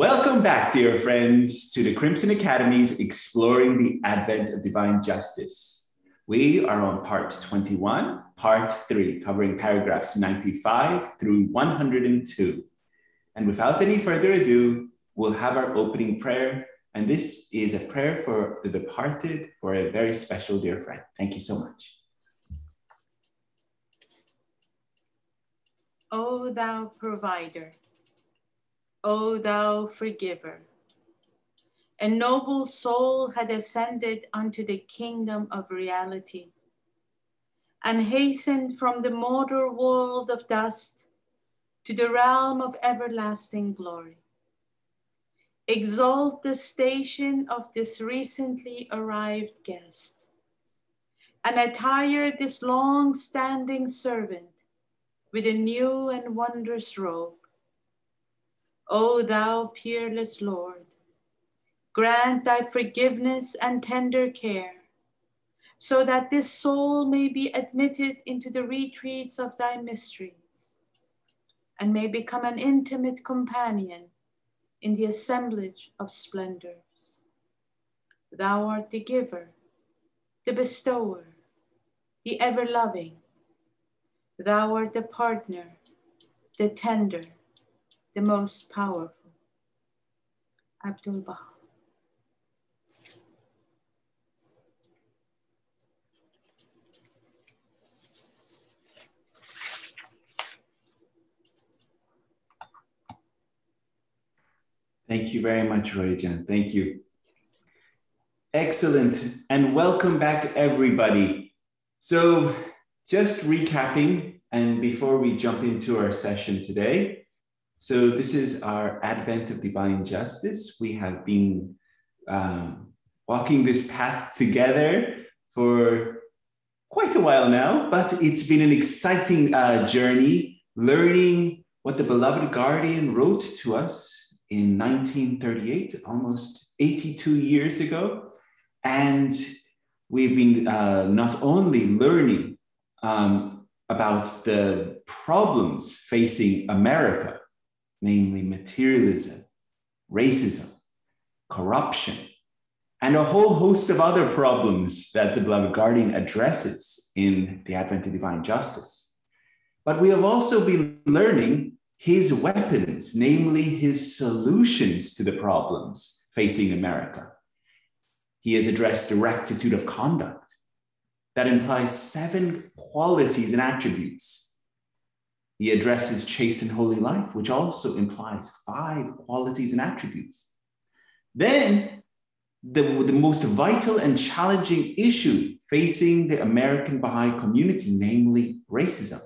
Welcome back, dear friends, to the Crimson Academy's Exploring the Advent of Divine Justice. We are on part 21, part 3, covering paragraphs 95 through 102. And without any further ado, we'll have our opening prayer. And this is a prayer for the departed, for a very special dear friend. Thank you so much. O thou provider, O thou forgiver, a noble soul had ascended unto the kingdom of reality and hastened from the mortal world of dust to the realm of everlasting glory. Exalt the station of this recently arrived guest and attire this long-standing servant with a new and wondrous robe. O thou peerless Lord, grant thy forgiveness and tender care, so that this soul may be admitted into the retreats of thy mysteries and may become an intimate companion in the assemblage of splendors. Thou art the giver, the bestower, the ever-loving. Thou art the partner, the tender, the most powerful. Abdul-Baha. Thank you very much, Royjan. Thank you. Excellent. And welcome back, everybody. So just recapping, and before we jump into our session today, so this is our Advent of Divine Justice. We have been walking this path together for quite a while now, but it's been an exciting journey, learning what the beloved guardian wrote to us in 1938, almost 82 years ago. And we've been not only learning about the problems facing America, namely materialism, racism, corruption, and a whole host of other problems that the beloved guardian addresses in the Advent of Divine Justice. But we have also been learning his weapons, namely his solutions to the problems facing America. He has addressed the rectitude of conduct that implies 7 qualities and attributes. He addresses chaste and holy life, which also implies 5 qualities and attributes. Then the most vital and challenging issue facing the American Baha'i community, namely racism.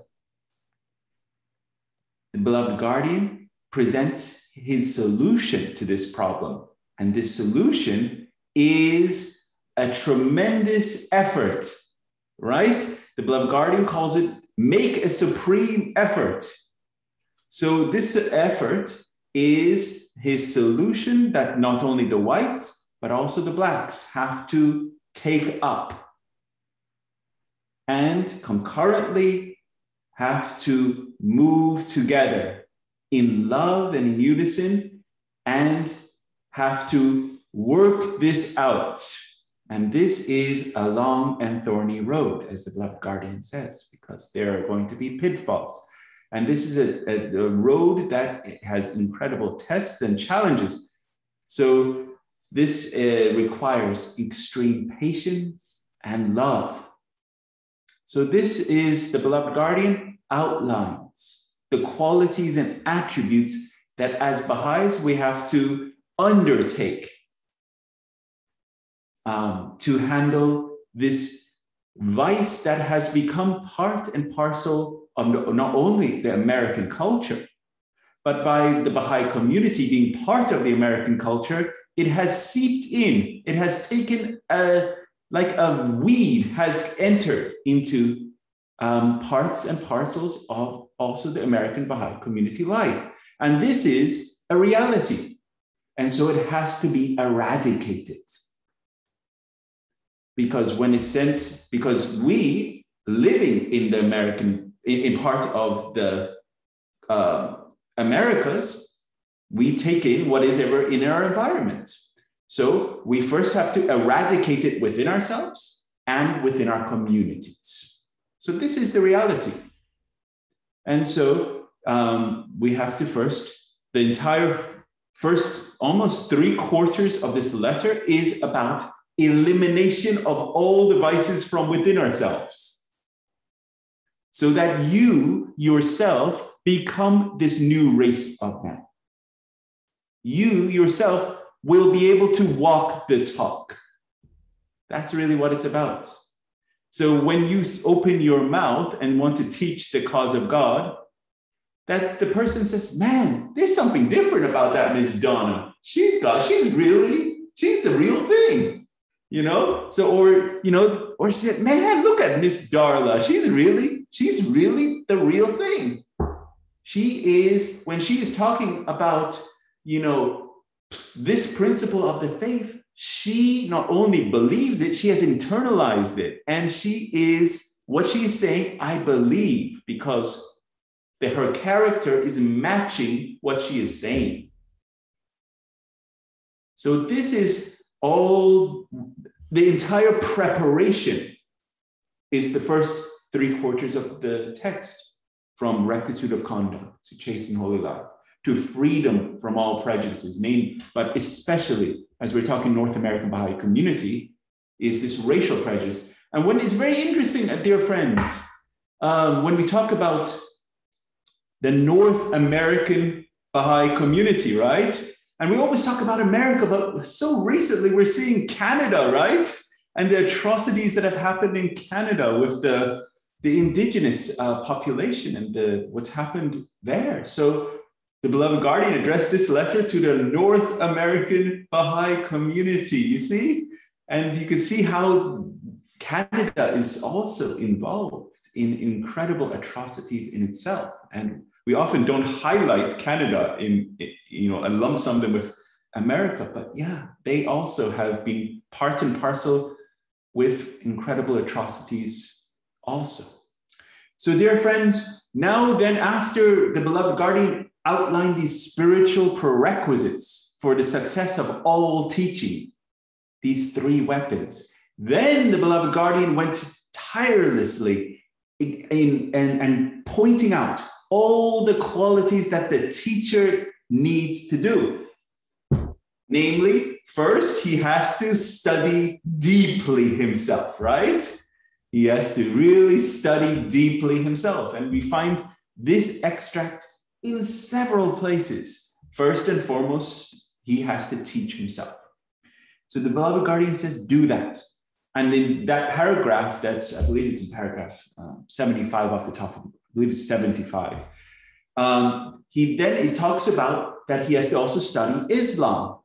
The beloved guardian presents his solution to this problem. And this solution is a tremendous effort, right? The beloved guardian calls it make a supreme effort. So this effort is his solution that not only the whites, but also the blacks have to take up and concurrently have to move together in love and in unison and have to work this out. And this is a long and thorny road, as the beloved guardian says, because there are going to be pitfalls. And this is a road that has incredible tests and challenges. So this requires extreme patience and love. So this is the beloved guardian outlines the qualities and attributes that as Baha'is we have to undertake to handle this vice that has become part and parcel of not only the American culture, but by the Baha'i community being part of the American culture, it has seeped in. It has taken like a weed has entered into parts and parcels of also the American Baha'i community life. And this is a reality. And so it has to be eradicated. Because because we living in the American, in part of the Americas, we take in what is ever in our environment. So we first have to eradicate it within ourselves and within our communities. So this is the reality. And so we have to the entire first almost 3/4 of this letter is about elimination of all the vices from within ourselves, so that you yourself become this new race of men. You yourself will be able to walk the talk. That's really what it's about. So when you open your mouth and want to teach the cause of God, that the person says, man, there's something different about that Miss Donna. She's the real thing, you know? So, or she said, man, look at Miss Darla. She's really the real thing. When she is talking about, this principle of the faith, she not only believes it, she has internalized it. And what she is saying, I believe, because her character is matching what she is saying. So this is all, the entire preparation is the first 3/4 of the text, from rectitude of conduct to chaste and holy life, to freedom from all prejudices, but especially as we're talking North American Baha'i community, is this racial prejudice. And when it's very interesting, dear friends, when we talk about the North American Baha'i community, right? And we always talk about America, but so recently we're seeing Canada, right? And the atrocities that have happened in Canada with the indigenous population and what's happened there. So the beloved guardian addressed this letter to the North American Baha'i community, you see? And you can see how Canada is also involved in incredible atrocities in itself. And we often don't highlight Canada and lump sum them with America, but yeah, they also have been part and parcel with incredible atrocities also. So dear friends, now then, after the beloved guardian outlined these spiritual prerequisites for the success of all teaching, these 3 weapons, then the beloved guardian went tirelessly and pointing out all the qualities that the teacher needs to do. Namely, first, he has to study deeply himself, right? He has to really study deeply himself. And we find this extract in several places. First and foremost, he has to teach himself. So the beloved guardian says, do that. And in that paragraph, I believe it's in paragraph 75 off the top, I believe it's 75. He talks about that he has to also study Islam,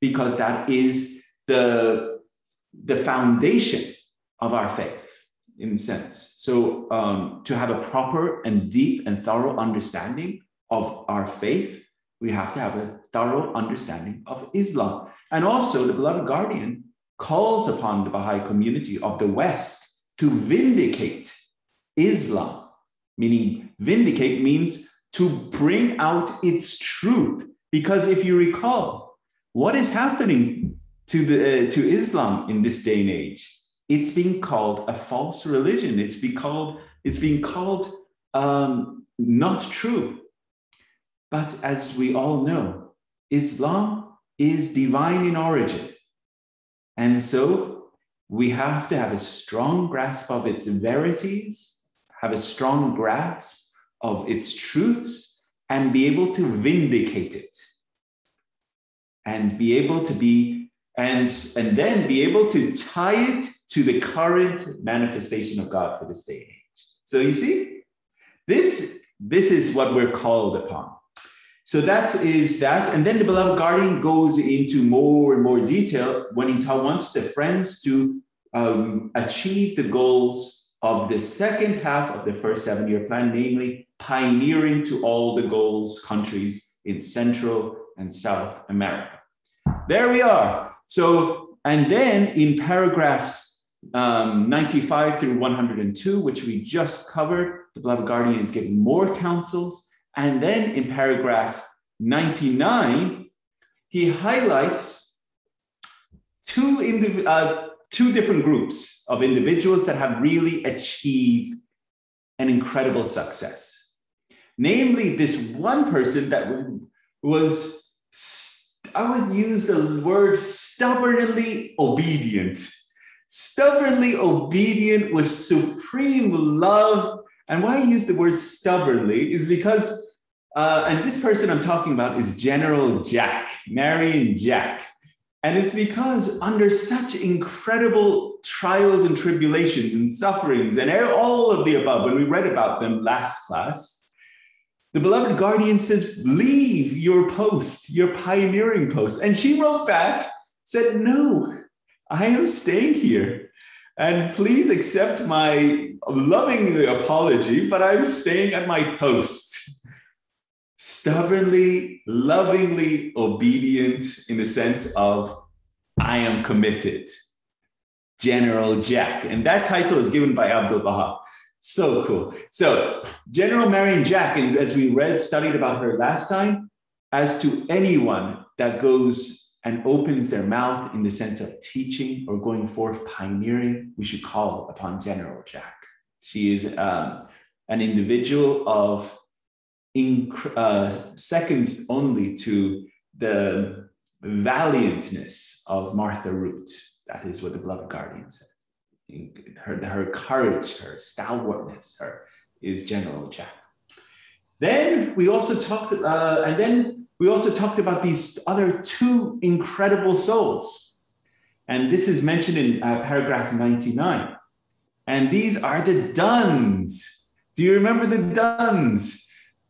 because that is the foundation of our faith, in a sense. So to have a proper and deep and thorough understanding of our faith, we have to have a thorough understanding of Islam. And also the beloved guardian calls upon the Baha'i community of the West to vindicate Islam, meaning vindicate means to bring out its truth. Because if you recall, what is happening to Islam in this day and age? It's being called a false religion. It's being called not true. But as we all know, Islam is divine in origin. And so we have to have a strong grasp of its verities, have a strong grasp of its truths, and be able to vindicate it. And be able to and then be able to tie it to the current manifestation of God for this day and age. So you see, this is what we're called upon. So that is that. And then the beloved guardian goes into more and more detail when he wants the friends to achieve the goals of the second half of the first 7-year plan, namely pioneering to all the goals countries in Central and South America. There we are. So, and then in paragraphs 95 through 102, which we just covered, the beloved guardian is giving more counsels. And then in paragraph 99, he highlights two different groups of individuals that have really achieved an incredible success. Namely, this one person that was, I would use the word stubbornly obedient. Stubbornly obedient with supreme love. And why I use the word stubbornly is because, and this person I'm talking about is General Jack, Marion Jack. And it's because under such incredible trials and tribulations and sufferings and all of the above, when we read about them last class, the beloved guardian says, leave your post, your pioneering post. And she wrote back, said, no, I am staying here. And please accept my loving apology, but I'm staying at my post. Stubbornly, lovingly obedient in the sense of, I am committed. General Jack. And that title is given by Abdul Baha. So cool. So General Marion Jack, and as we studied about her last time, as to anyone that goes and opens their mouth in the sense of teaching or going forth pioneering, we should call upon General Jack. She is an individual of second only to the valiantness of Martha Root. That is what the beloved guardian says. Her courage, her stalwartness, is General Jack. Then we also talked, about these other two incredible souls. And this is mentioned in paragraph 99. And these are the Duns. Do you remember the Duns?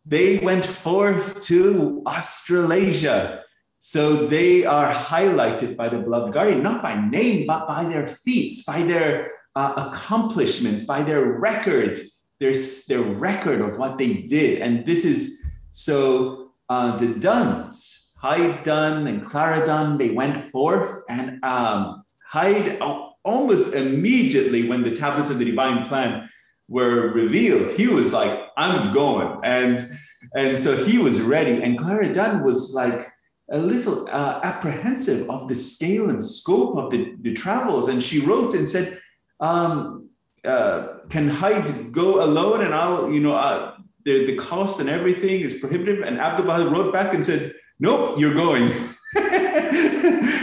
They went forth to Australasia. So they are highlighted by the beloved guardian, not by name, but by their feats, by their accomplishment, by their record, their record of what they did. And this is, so the Duns, Hyde Dunn and Clara Dunn, they went forth, and Hyde, almost immediately when the tablets of the divine plan were revealed, he was like, I'm going. And so he was ready. And Clara Dunn was like a little apprehensive of the scale and scope of the travels. And she wrote and said, can Hyde go alone? And I'll, the cost and everything is prohibitive. And Abdul Baha wrote back and said, nope, you're going.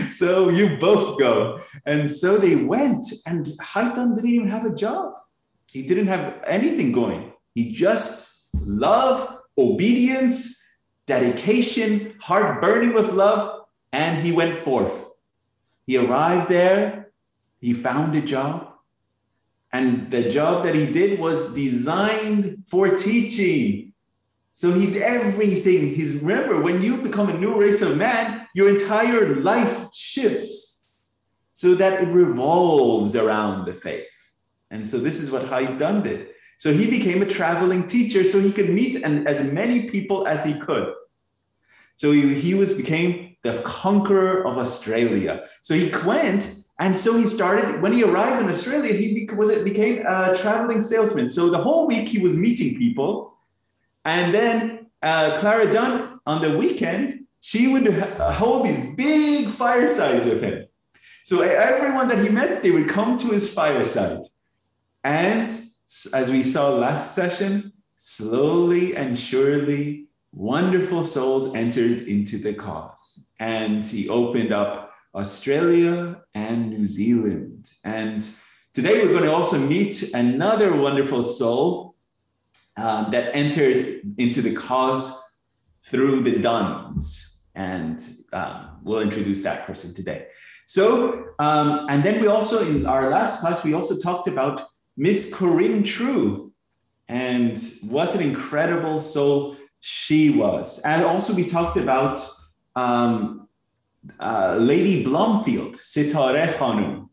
So you both go. And so they went, and Hyde Dunn didn't even have a job. He didn't have anything going. He just love, obedience, dedication, heart burning with love, and he went forth. He arrived there, he found a job, and the job that he did was designed for teaching. So he did everything. Remember, when you become a new race of man, your entire life shifts so that it revolves around the faith. And so this is what Hyde Dunn did. So he became a traveling teacher so he could meet as many people as he could. So he became the conqueror of Australia. So he went, and so he started, when he arrived in Australia, he became a traveling salesman. So the whole week he was meeting people. And then Clara Dunn, on the weekend, she would hold these big firesides with him. So everyone that he met, they would come to his fireside. And as we saw last session, slowly and surely, wonderful souls entered into the cause. And he opened up Australia and New Zealand. And today we're going to also meet another wonderful soul that entered into the cause through the Duns. And we'll introduce that person today. So, and then we also, in our last class, we also talked about Miss Corinne True, and what an incredible soul she was. And also we talked about Lady Blomfield, Sitare Khanum.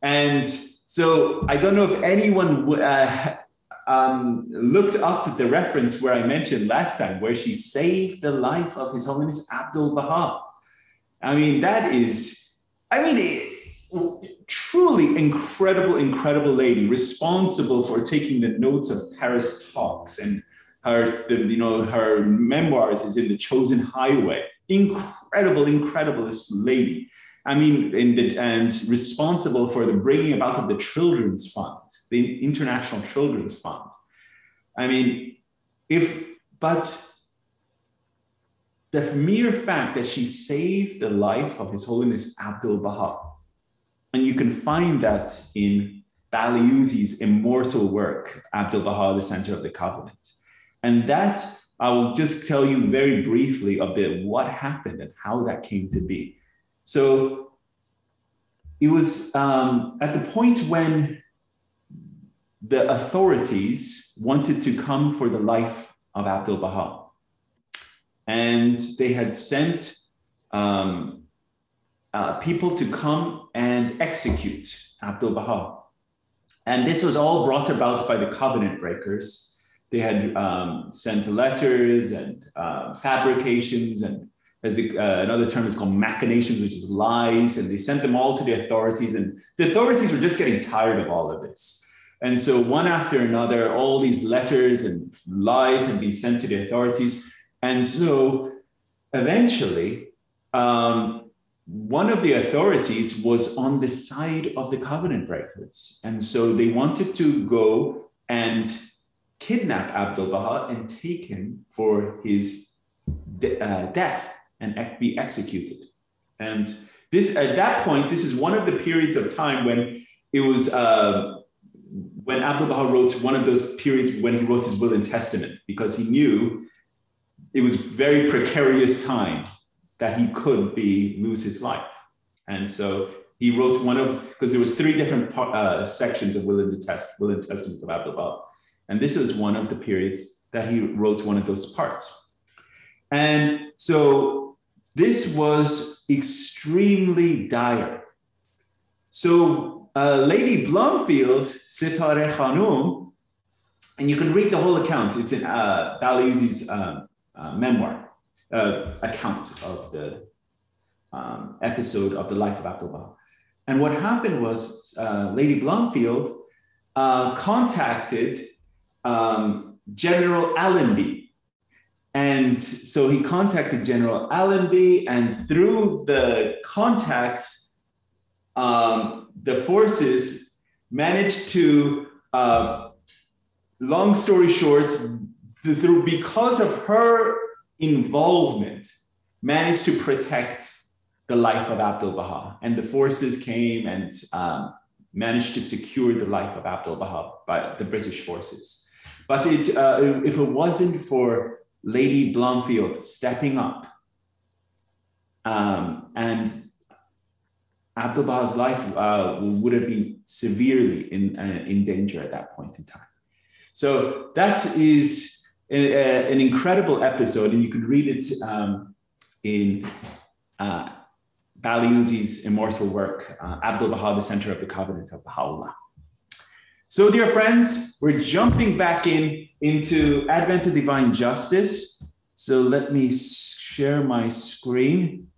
And so I don't know if anyone looked up the reference where I mentioned last time, where she saved the life of His Holiness Abdul Baha. I mean, that is, truly incredible lady, responsible for taking the notes of Paris talks and her memoirs is in The Chosen Highway. Incredible lady. I mean, and responsible for the bringing about of the Children's Fund, the International Children's Fund. I mean, but the mere fact that she saved the life of His Holiness Abdu'l-Baha, and you can find that in Bahá'u'llah's immortal work, Abdu'l-Baha, the Center of the Covenant. And that, I will just tell you very briefly a bit what happened and how that came to be. So it was at the point when the authorities wanted to come for the life of Abdu'l-Baha. And they had sent people to come and execute Abdu'l-Baha. And this was all brought about by the covenant breakers. They had sent letters and fabrications, and as another term is called machinations, which is lies. And they sent them all to the authorities. And the authorities were just getting tired of all of this. And so one after another, all these letters and lies had been sent to the authorities. And so eventually, one of the authorities was on the side of the covenant breakers. And so they wanted to go and kidnap Abdu'l-Baha and take him for his death and be executed. And this, at that point, this is one of the periods of time when it was, when Abdu'l-Baha wrote one of those periods when he wrote his will and testament, because he knew it was very precarious time that he could lose his life. And so he wrote because there was 3 different sections of will and testament of Abdu'l-Baha. And this is one of the periods that he wrote one of those parts. And so this was extremely dire. So Lady Blomfield, Sitare Khanum, and you can read the whole account. It's in Bahá'u'llah's memoir account of the episode of the life of Abdu'l-Baha. And what happened was Lady Blomfield contacted General Allenby. And so he contacted General Allenby, and through the contacts, the forces managed to, long story short, because of her involvement, managed to protect the life of Abdu'l-Baha. And the forces came and managed to secure the life of Abdu'l-Baha by the British forces. But if it wasn't for Lady Blomfield stepping up, and Abdu'l-Baha's life would have been severely in danger at that point in time. So that is an incredible episode, and you can read it in Bahá'u'llah's immortal work, Abdu'l-Baha, the Center of the Covenant of Bahá'u'lláh. So, dear friends, we're jumping back into Advent of Divine Justice. So let me share my screen.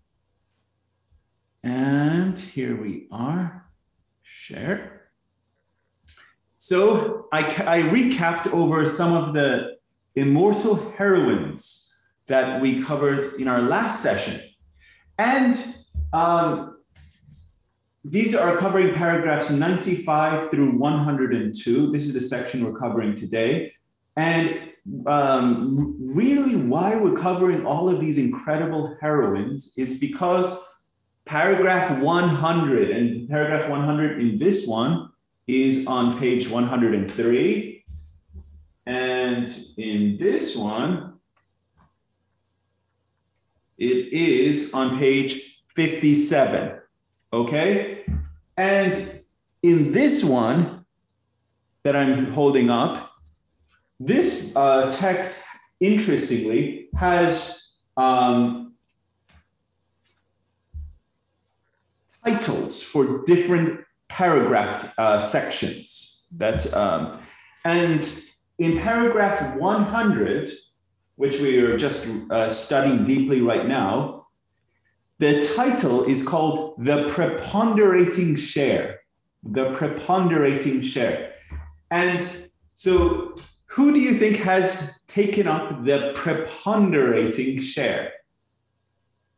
And here we are. Share. So I recapped over some of the immortal heroines that we covered in our last session. And these are covering paragraphs 95 through 102. This is the section we're covering today. And really why we're covering all of these incredible heroines is because paragraph 100, and paragraph 100 in this one is on page 103. And in this one, it is on page 57. Okay, and in this one that I'm holding up, this text, interestingly, has titles for different paragraph sections. And in paragraph 100, which we are just studying deeply right now, the title is called The Preponderating Share. The Preponderating Share. And so who do you think has taken up the preponderating share?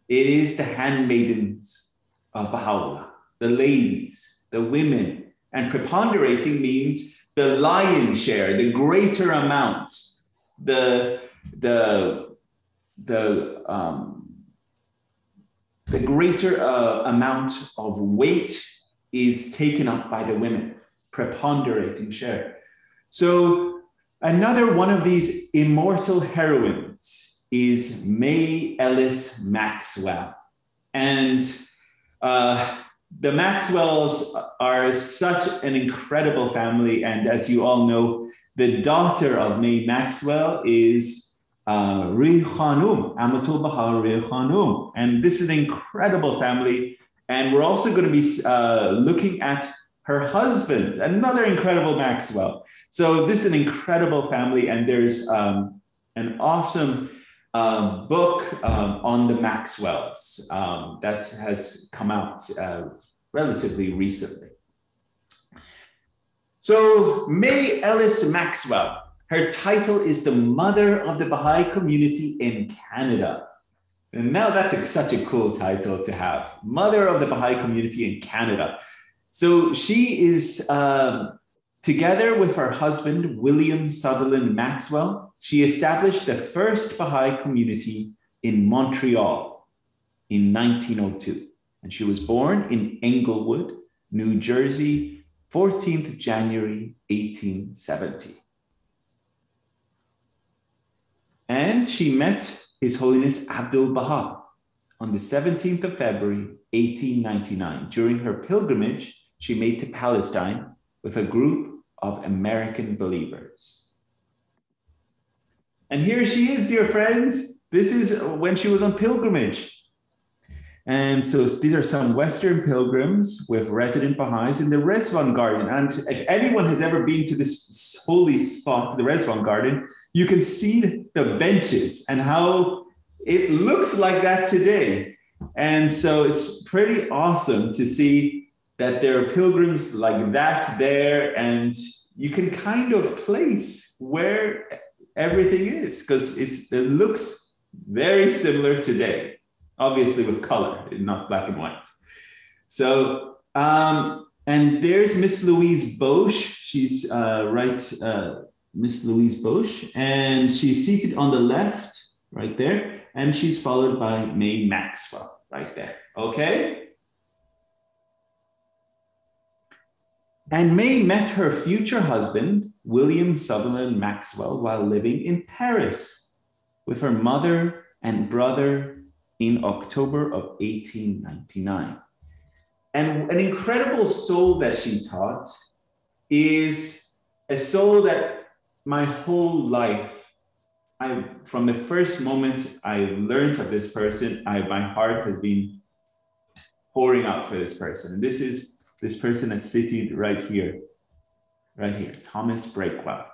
It is the handmaidens of Bahá'u'lláh, the ladies, the women. And preponderating means the lion's share, the greater amount, the greater amount of weight is taken up by the women, preponderating share. So another one of these immortal heroines is May Ellis Maxwell. And the Maxwells are such an incredible family. And as you all know, the daughter of May Maxwell is Ri Khanum, Amatul Bahar Ri Khanum. And this is an incredible family. And we're also going to be looking at her husband, another incredible Maxwell. So this is an incredible family. And there's an awesome book on the Maxwells that has come out relatively recently. So May Ellis Maxwell, her title is the Mother of the Baha'i Community in Canada. And now that's such a cool title to have, Mother of the Baha'i Community in Canada. So she is, together with her husband, William Sutherland Maxwell, she established the first Baha'i community in Montreal in 1902. And she was born in Englewood, New Jersey, 14th January, 1870. And she met His Holiness Abdul Baha on the 17th of February, 1899. During her pilgrimage, she made to Palestine with a group of American believers. And here she is, dear friends. This is when she was on pilgrimage. And so these are some Western pilgrims with resident Baha'is in the Rezvan Garden. And if anyone has ever been to this holy spot, the Rezvan Garden, you can see the benches and how it looks like that today. And so it's pretty awesome to see that there are pilgrims like that there, and you can kind of place where everything is, because it looks very similar today. Obviously with color, not black and white. So, and there's Miss Louise Bosch. She's Miss Louise Bosch, and she's seated on the left, right there, and she's followed by May Maxwell, right there, okay? And May met her future husband, William Sutherland Maxwell, while living in Paris with her mother and brother in October of 1899. And an incredible soul that she taught is a soul that my whole life, from the first moment I learned of this person, my heart has been pouring out for this person. And this is this person that's sitting right here, Thomas Breakwell.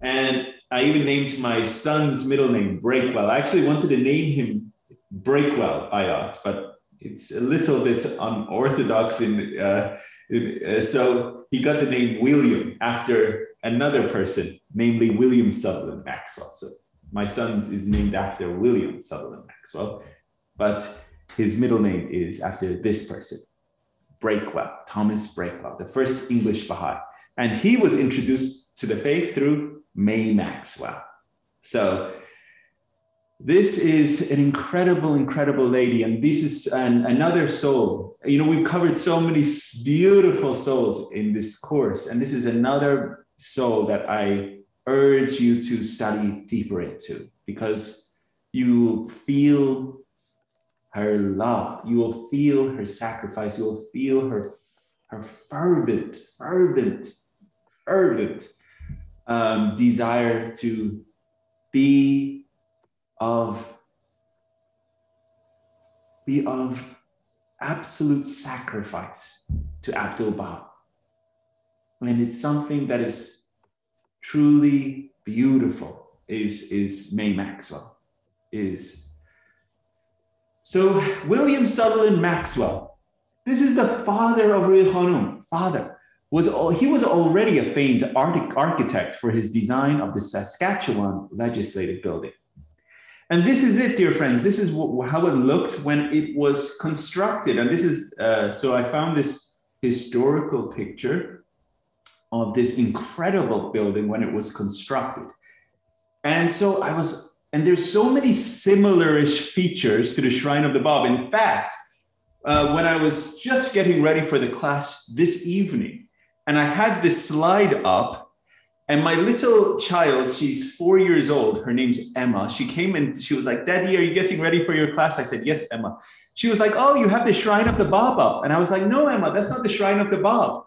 And I even named my son's middle name Breakwell. I actually wanted to name him Breakwell Bayat, but it's a little bit unorthodox. So he got the name William after another person, namely William Sutherland Maxwell. So my son is named after William Sutherland Maxwell, but his middle name is after this person, Breakwell, Thomas Breakwell, the first English Baha'i. And he was introduced to the faith through May Maxwell. So this is an incredible, incredible lady. And this is another soul. You know, we've covered so many beautiful souls in this course. And this is another soul that I urge you to study deeper into, because you feel her love. You will feel her sacrifice. You will feel her fervent desire to be of absolute sacrifice to Abdul Baha. And it's something that is truly beautiful, is May Maxwell is. So William Sutherland Maxwell, this is the father of Ri Khanum, father. he was already a famed architect for his design of the Saskatchewan Legislative Building. And this is it, dear friends. This is how it looked when it was constructed. And this is, so I found this historical picture of this incredible building when it was constructed. And so and there's so many similar-ish features to the Shrine of the Bob. In fact, when I was just getting ready for the class this evening, and I had this slide up, and my little child, she's 4 years old, her name's Emma, she came and she was like, "Daddy, are you getting ready for your class?" I said, "Yes, Emma." She was like, "Oh, you have the Shrine of the Bob up." And I was like, "No, Emma, that's not the Shrine of the Bob."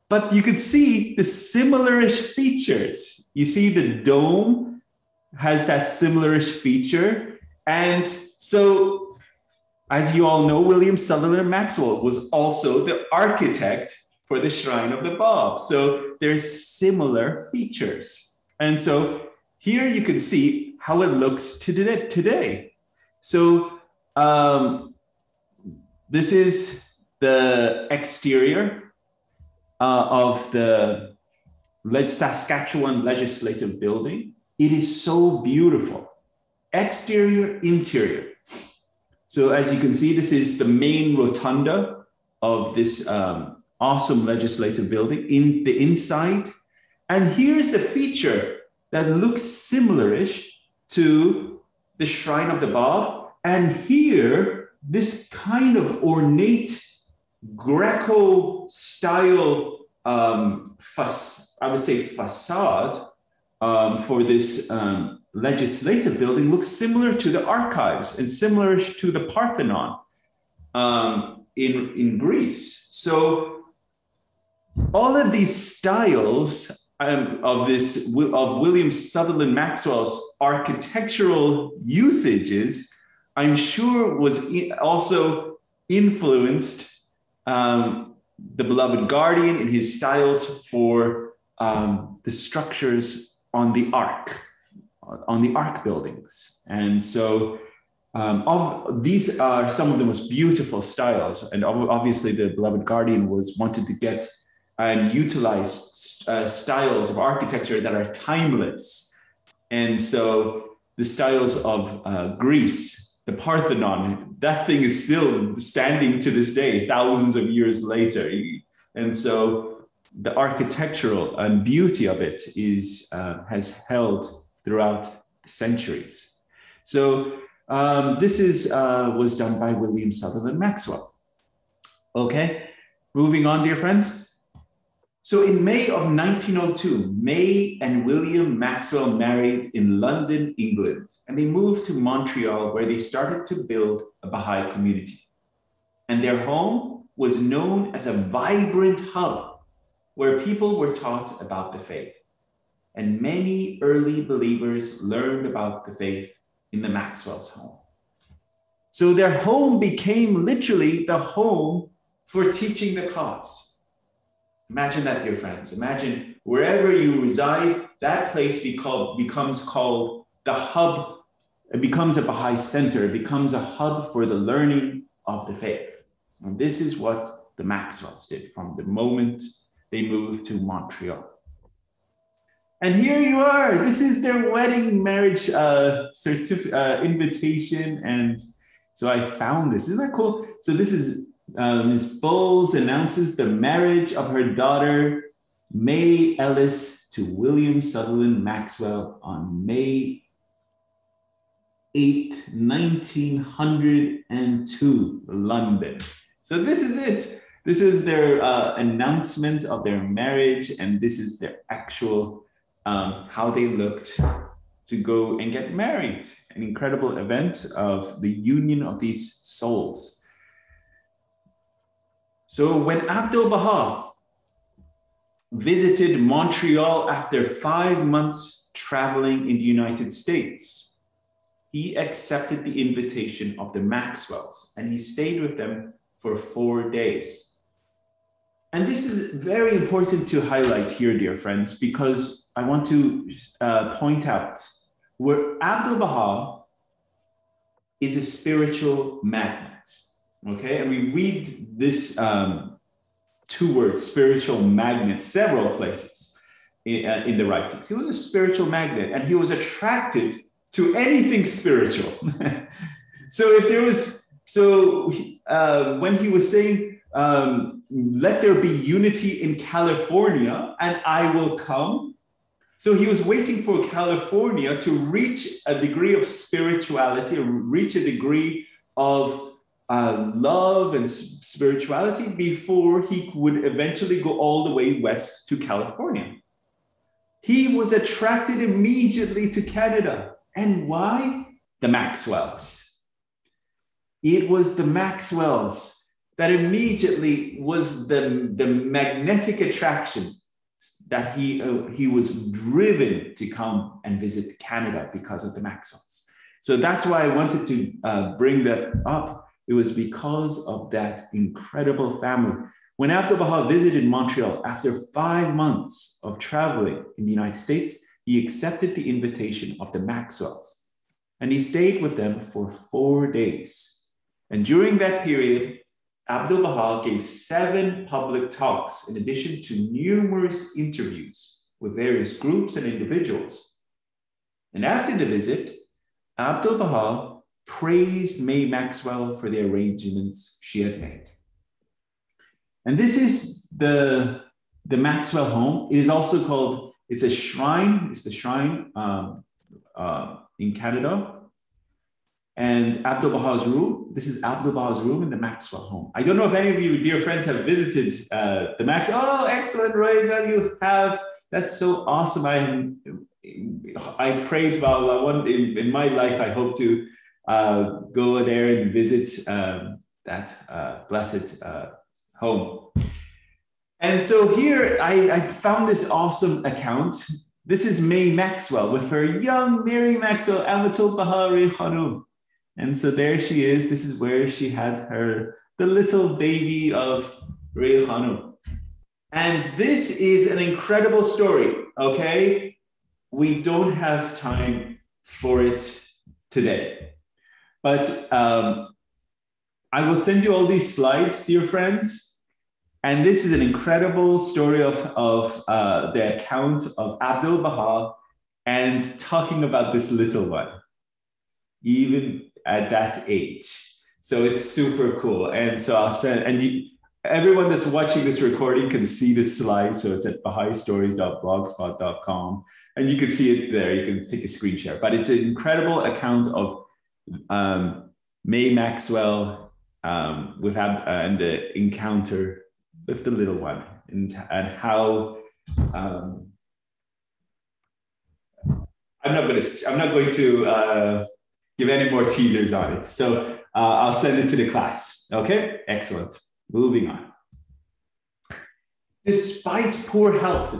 But you could see the similar-ish features. You see the dome has that similar-ish feature. And so, as you all know, William Sutherland Maxwell was also the architect for the Shrine of the Bob. So there's similar features. And so here you can see how it looks today. So this is the exterior of the Saskatchewan Legislative Building. It is so beautiful. Exterior, interior. So as you can see, this is the main rotunda of this awesome legislative building in the inside. And here's the feature that looks similar-ish to the Shrine of the Bob. And here, this kind of ornate Greco-style, I would say facade for this legislative building looks similar to the archives and similar to the Parthenon in Greece. So all of these styles of William Sutherland Maxwell's architectural usages, I'm sure was also influenced the beloved guardian in his styles for the structures on the ark buildings. And so these are some of the most beautiful styles. And obviously the beloved guardian wanted to get and utilize styles of architecture that are timeless. And so the styles of Greece, the Parthenon, that thing is still standing to this day, thousands of years later. And so the architectural and beauty of it has held throughout the centuries. So this was done by William Sutherland Maxwell. Okay, moving on, dear friends. So in May of 1902, May and William Maxwell married in London, England, and they moved to Montreal, where they started to build a Baha'i community. And their home was known as a vibrant hub where people were taught about the faith. And many early believers learned about the faith in the Maxwell's home. So their home became literally the home for teaching the cause. Imagine that, dear friends. Imagine wherever you reside, that place becomes called the hub. It becomes a Baha'i center. It becomes a hub for the learning of the faith. And this is what the Maxwells did from the moment they moved to Montreal. And here you are. This is their wedding marriage invitation. And so I found this. Isn't that cool? So this is Ms. Bowles announces the marriage of her daughter, May Ellis, to William Sutherland Maxwell on May 8th, 1902, London. So this is it. This is their announcement of their marriage, and this is their actual, how they looked to go and get married. An incredible event of the union of these souls. So when Abdu'l-Baha visited Montreal after 5 months traveling in the United States, he accepted the invitation of the Maxwells and he stayed with them for 4 days. And this is very important to highlight here, dear friends, because I want to point out where Abdu'l-Baha is a spiritual magnet. Okay, and we read this two words, spiritual magnet, several places in the writings. He was a spiritual magnet, and he was attracted to anything spiritual. When he was saying, let there be unity in California and I will come. So he was waiting for California to reach a degree of spirituality, or reach a degree of love and spirituality before he would eventually go all the way west to California. He was attracted immediately to Canada. And why? The Maxwells. It was the Maxwells that immediately was the magnetic attraction that he was driven to come and visit Canada because of the Maxwells. So that's why I wanted to bring that up. It was because of that incredible family. When Abdu'l-Bahá visited Montreal after 5 months of traveling in the United States, he accepted the invitation of the Maxwells, and he stayed with them for 4 days. And during that period, Abdu'l-Bahá gave 7 public talks in addition to numerous interviews with various groups and individuals. And after the visit, Abdu'l-Bahá praised May Maxwell for the arrangements she had made. And this is the Maxwell home. It is also called, it's a shrine, it's the shrine in Canada. And Abdu'l-Bahā's room, this is Abdu'l-Bahā's room in the Maxwell home. I don't know if any of you, dear friends, have visited the Maxwell. Oh, excellent, Rajan, you have. That's so awesome. I pray to Allah, in my life, I hope to go there and visit that blessed home. And so here I found this awesome account. This is May Maxwell with her young Mary Maxwell, Amatul Bahari Khanum. And so there she is. This is where she had the little baby of Ray Khanum. And this is an incredible story, okay? We don't have time for it today. But I will send you all these slides, dear friends. And this is an incredible story of the account of Abdu'l-Bahá and talking about this little one, even at that age. So it's super cool. And so I'll send, and everyone that's watching this recording can see the slide. So it's at bahaistories.blogspot.com. And you can see it there. You can take a screen share. But it's an incredible account of May Maxwell and the encounter with the little one, and how I'm not going to give any more teasers on it. So I'll send it to the class. Okay, excellent. Moving on. Despite poor health,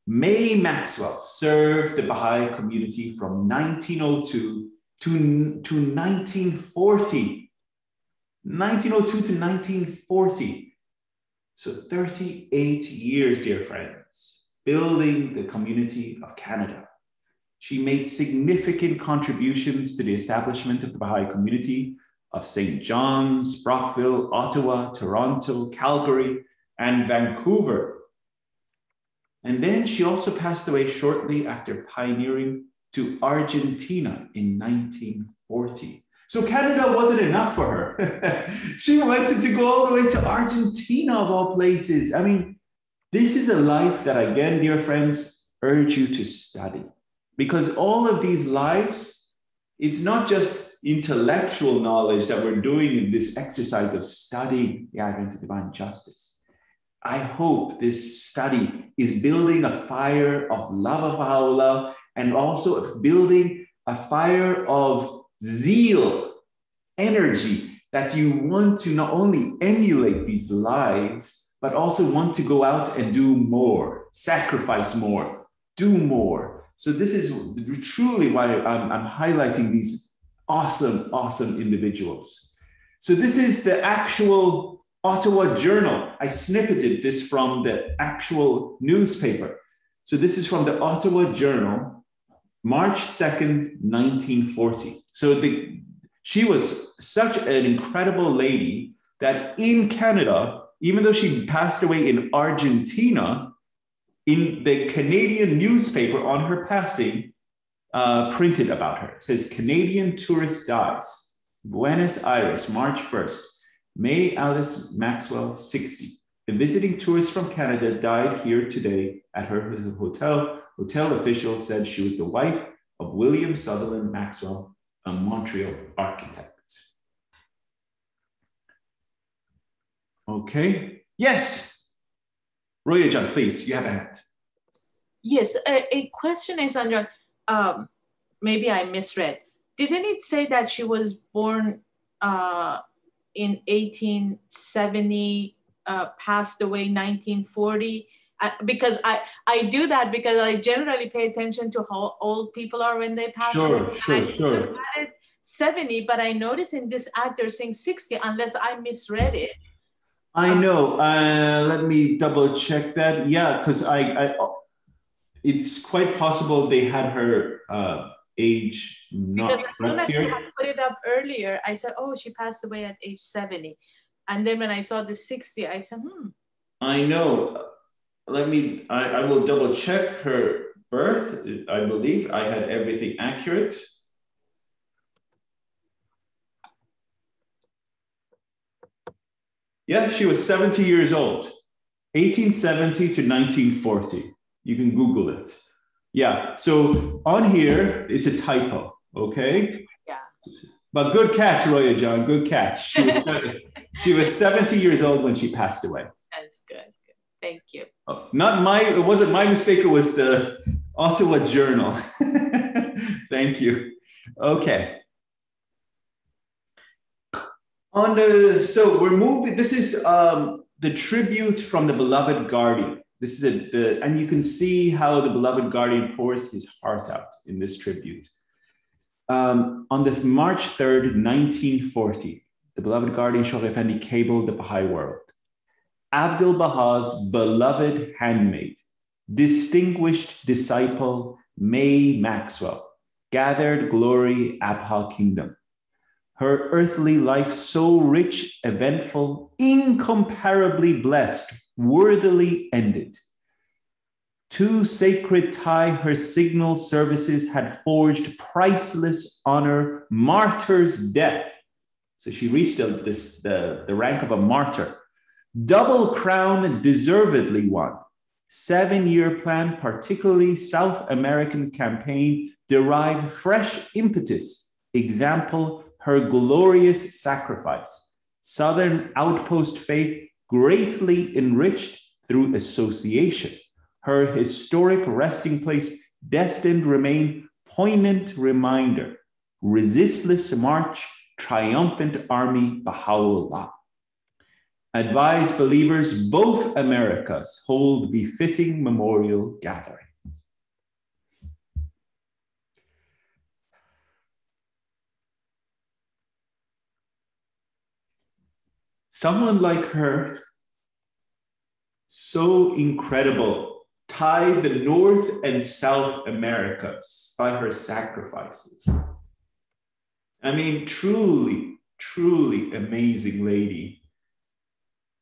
May Maxwell served the Baha'i community from 1902 to 1940. 1902 to 1940. So 38 years, dear friends, building the community of Canada. She made significant contributions to the establishment of the Baha'i community of St. John's, Brockville, Ottawa, Toronto, Calgary, and Vancouver. And then she also passed away shortly after pioneering to Argentina in 1940. So Canada wasn't enough for her. She wanted to go all the way to Argentina, of all places. I mean, this is a life that, again, dear friends, urge you to study. Because all of these lives, it's not just intellectual knowledge that we're doing in this exercise of studying the Advent of Divine Justice. I hope this study is building a fire of love of Bahá'u'lláh, and also building a fire of zeal, energy, that you want to not only emulate these lives, but also want to go out and do more, sacrifice more, do more. So this is truly why I'm highlighting these awesome, awesome individuals. So this is the actual Ottawa Journal. I snippeted this from the actual newspaper. So this is from the Ottawa Journal, March 2nd, 1940. So she was such an incredible lady that in Canada, even though she passed away in Argentina, in the Canadian newspaper on her passing, printed about her. It says, Canadian tourist dies. Buenos Aires, March 1st. May Ellis Maxwell, 60. A visiting tourist from Canada died here today at her hotel. Hotel officials said she was the wife of William Sutherland Maxwell, a Montreal architect. Okay. Yes. Roya John, please, you have a hand. Yes, a question is on maybe I misread. Didn't it say that she was born in 1870, passed away 1940? Because I do that because I generally pay attention to how old people are when they pass away. Sure. I had it 70, but I noticed in this ad they're saying 60, unless I misread it. I know. Let me double check that. Yeah, because it's quite possible they had her age not because as soon as here. I had put it up earlier, I said, oh, she passed away at age 70. And then when I saw the 60, I said, I know. I will double check her birth. I believe I had everything accurate. Yeah, she was 70 years old, 1870 to 1940. You can Google it. Yeah, so on here, it's a typo, okay? Yeah. But good catch, Roya John, good catch. She was 70 years old when she passed away. That's good. Thank you. Oh, it wasn't my mistake, it was the Ottawa Journal. Thank you. Okay. So we're moving, this is the tribute from the beloved guardian. This is and you can see how the beloved guardian pours his heart out in this tribute. On the March 3rd, 1940, the beloved guardian Shaykh Effendi cabled the Baha'i world. Abdul Baha's beloved handmaid, distinguished disciple May Maxwell, gathered glory Abha kingdom. Her earthly life so rich, eventful, incomparably blessed, worthily ended. To sacred tie her signal services had forged priceless honor, martyr's death. So she reached the rank of a martyr. Double crown deservedly won. 7-year plan, particularly South American campaign, derived fresh impetus. Example, her glorious sacrifice. Southern outpost faith greatly enriched through association. Her historic resting place destined remain poignant reminder. Resistless march, triumphant army, Bahá'u'lláh. Advise believers both Americas hold befitting memorial gatherings. Someone like her, so incredible, tied the North and South Americas by her sacrifices. I mean, truly, truly amazing lady.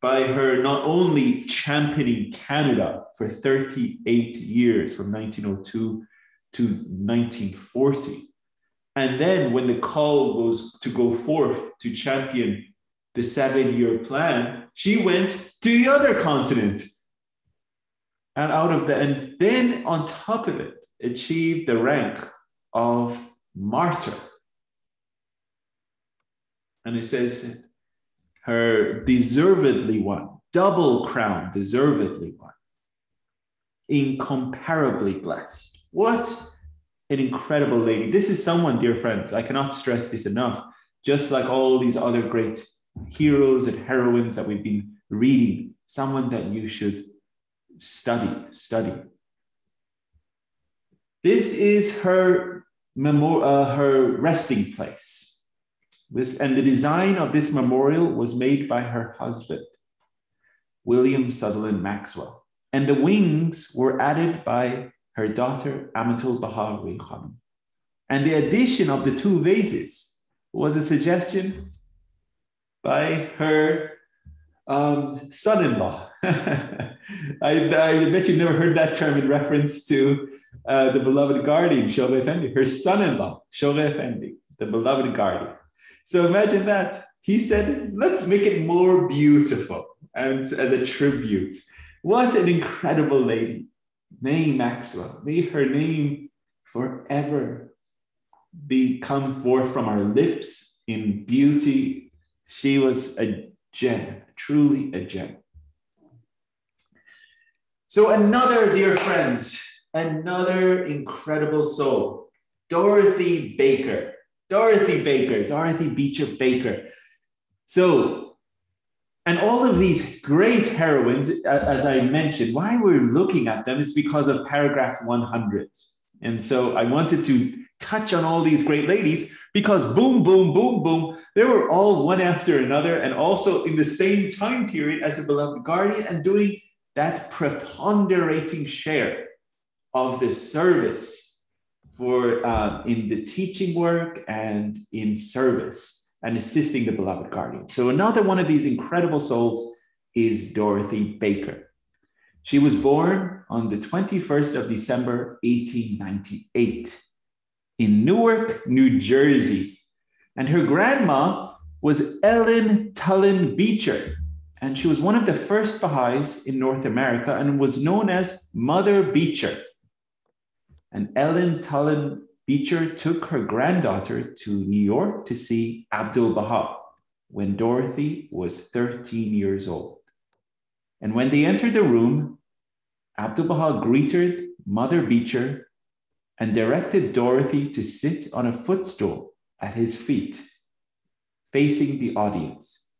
By her not only championing Canada for 38 years from 1902 to 1940, and then when the call was to go forth to champion the 7-year plan, she went to the other continent. And then on top of it, achieved the rank of martyr. And it says, her deservedly won, double crown, deservedly won. Incomparably blessed. What an incredible lady. This is someone, dear friends, I cannot stress this enough, just like all these other great heroes and heroines that we've been reading, someone that you should study. This is her resting place. And the design of this memorial was made by her husband, William Sutherland Maxwell. And the wings were added by her daughter, Amatul Bahá'u'lláh. And the addition of the 2 vases was a suggestion by her son-in-law. I bet you've never heard that term in reference to the beloved guardian, Shoghi Effendi, her son-in-law, Shoghi Effendi, the beloved guardian. So imagine that. He said, let's make it more beautiful and as a tribute. What an incredible lady. May Maxwell, may her name forever come forth from our lips in beauty. She was a gem, truly a gem. So another, dear friends, another incredible soul, Dorothy Baker. Dorothy Beecher Baker. So, and all of these great heroines, as I mentioned, why we're looking at them is because of paragraph 100. And so I wanted to touch on all these great ladies because boom, boom, boom, boom, they were all one after another and also in the same time period as the beloved guardian and doing that preponderating share of the service for in the teaching work and in service and assisting the beloved guardian. So another one of these incredible souls is Dorothy Baker. She was born on the 21st of December, 1898 in Newark, New Jersey. And her grandma was Ellen Tullen Beecher. And she was one of the first Baha'is in North America and was known as Mother Beecher. And Ellen Tullen Beecher took her granddaughter to New York to see Abdu'l-Bahá when Dorothy was 13 years old. And when they entered the room, Abdu'l-Bahá greeted Mother Beecher and directed Dorothy to sit on a footstool at his feet, facing the audience.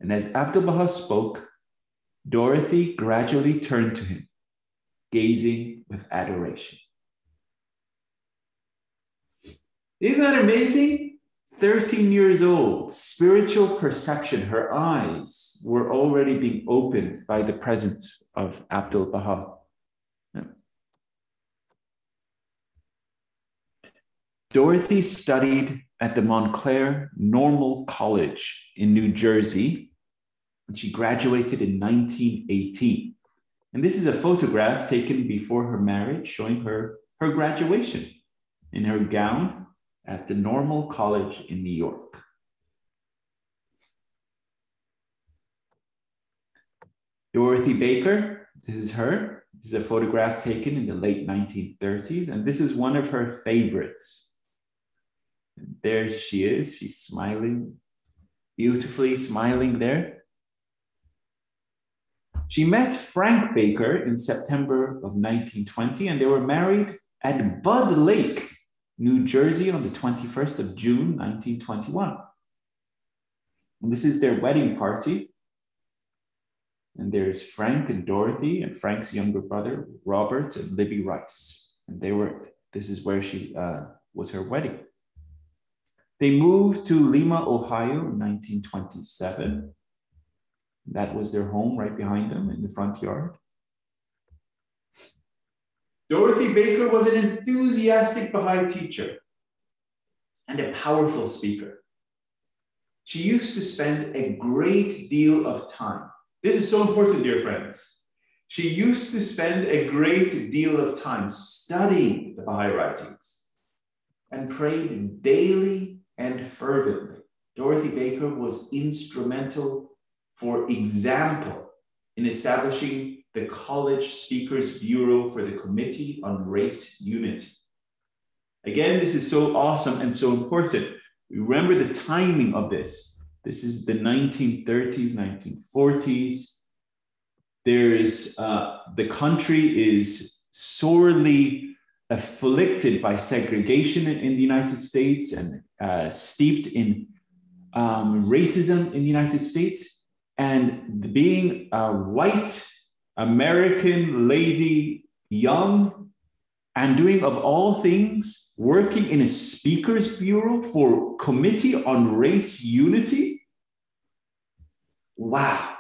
And as Abdu'l-Bahá spoke, Dorothy gradually turned to him, gazing with adoration. Isn't that amazing? 13 years old, spiritual perception, her eyes were already being opened by the presence of Abdu'l-Bahá. Dorothy studied at the Montclair Normal College in New Jersey, and she graduated in 1918. And this is a photograph taken before her marriage showing her graduation in her gown at the Normal College in New York. Dorothy Baker, this is her. This is a photograph taken in the late 1930s, and this is one of her favorites. And there she is, she's smiling, beautifully smiling there. She met Frank Baker in September of 1920, and they were married at Bud Lake, New Jersey on the 21st of June, 1921. And this is their wedding party. And there's Frank and Dorothy and Frank's younger brother, Robert and Libby Rice. And this is where she was her wedding. They moved to Lima, Ohio in 1927. That was their home right behind them in the front yard. Dorothy Baker was an enthusiastic Baha'i teacher and a powerful speaker. She used to spend a great deal of time. This is so important, dear friends. She used to spend a great deal of time studying the Baha'i writings and prayed daily and fervently. Dorothy Baker was instrumental, for example, in establishing the College Speakers Bureau for the Committee on Race Unity. Again, this is so awesome and so important. Remember the timing of this. This is the 1930s, 1940s. The country is sorely afflicted by segregation in the United States and steeped in racism in the United States. And being a white American lady, young, and doing of all things, working in a speakers bureau for Committee on Race Unity. Wow.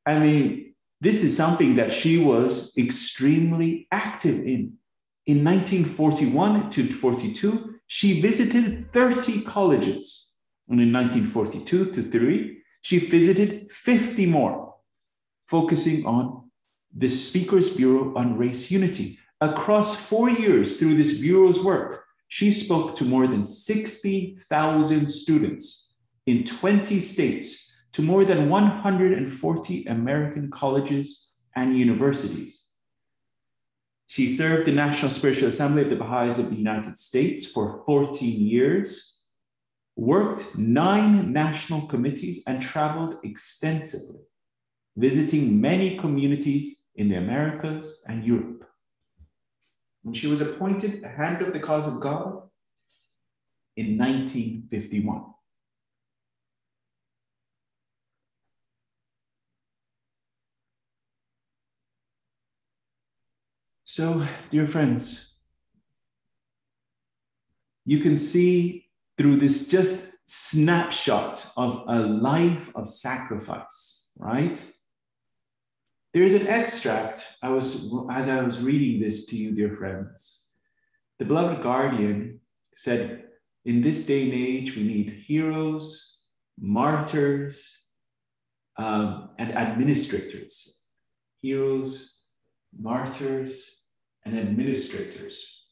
I mean, this is something that she was extremely active in. In 1941 to 42, she visited 30 colleges. And in 1942 to 3, She visited 50 more, focusing on the Speakers Bureau on Race Unity. Across 4 years through this bureau's work, she spoke to more than 60,000 students in 20 states, to more than 140 American colleges and universities. She served the National Spiritual Assembly of the Baha'is of the United States for 14 years, worked 9 national committees, and traveled extensively, visiting many communities in the Americas and Europe. When she was appointed a Hand of the Cause of God in 1951. So, dear friends, you can see through this just snapshot of a life of sacrifice, right? There's an extract, as I was reading this to you, dear friends, the beloved guardian said, in this day and age, we need heroes, martyrs, and administrators. Heroes, martyrs, and administrators.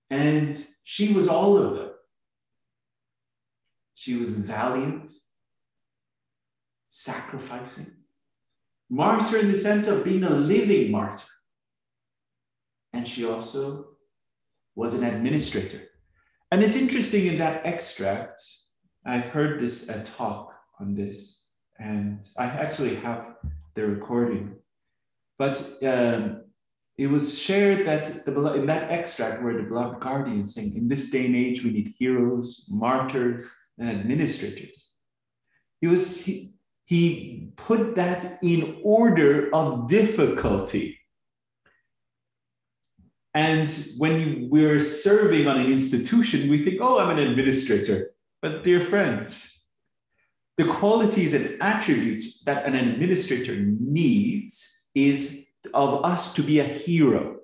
And she was all of them. She was valiant, sacrificing, martyr in the sense of being a living martyr. And she also was an administrator. And it's interesting in that extract, I've heard this a talk on this, and I actually have the recording. But it was shared that in that extract where the beloved guardian is saying, in this day and age, we need heroes, martyrs, and administrators. He put that in order of difficulty. And when we're serving on an institution, we think, oh, I'm an administrator. But dear friends, the qualities and attributes that an administrator needs is of us to be a hero.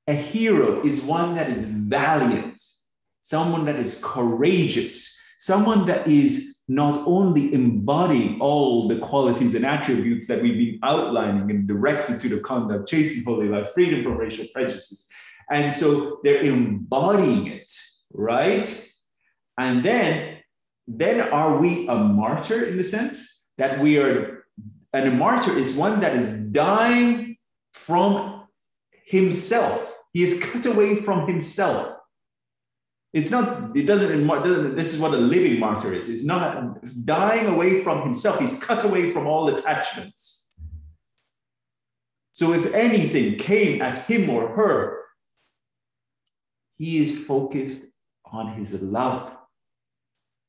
A hero is one that is valiant, someone that is courageous, someone that is not only embodying all the qualities and attributes that we've been outlining and directed to the conduct, chastened holy life, freedom from racial prejudices. And so they're embodying it, right? And then are we a martyr in the sense that we are, and a martyr is one that is dying from himself. He is cut away from himself. It's not, this is what a living martyr is. It's not dying away from himself. He's cut away from all attachments. So if anything came at him or her, he is focused on his love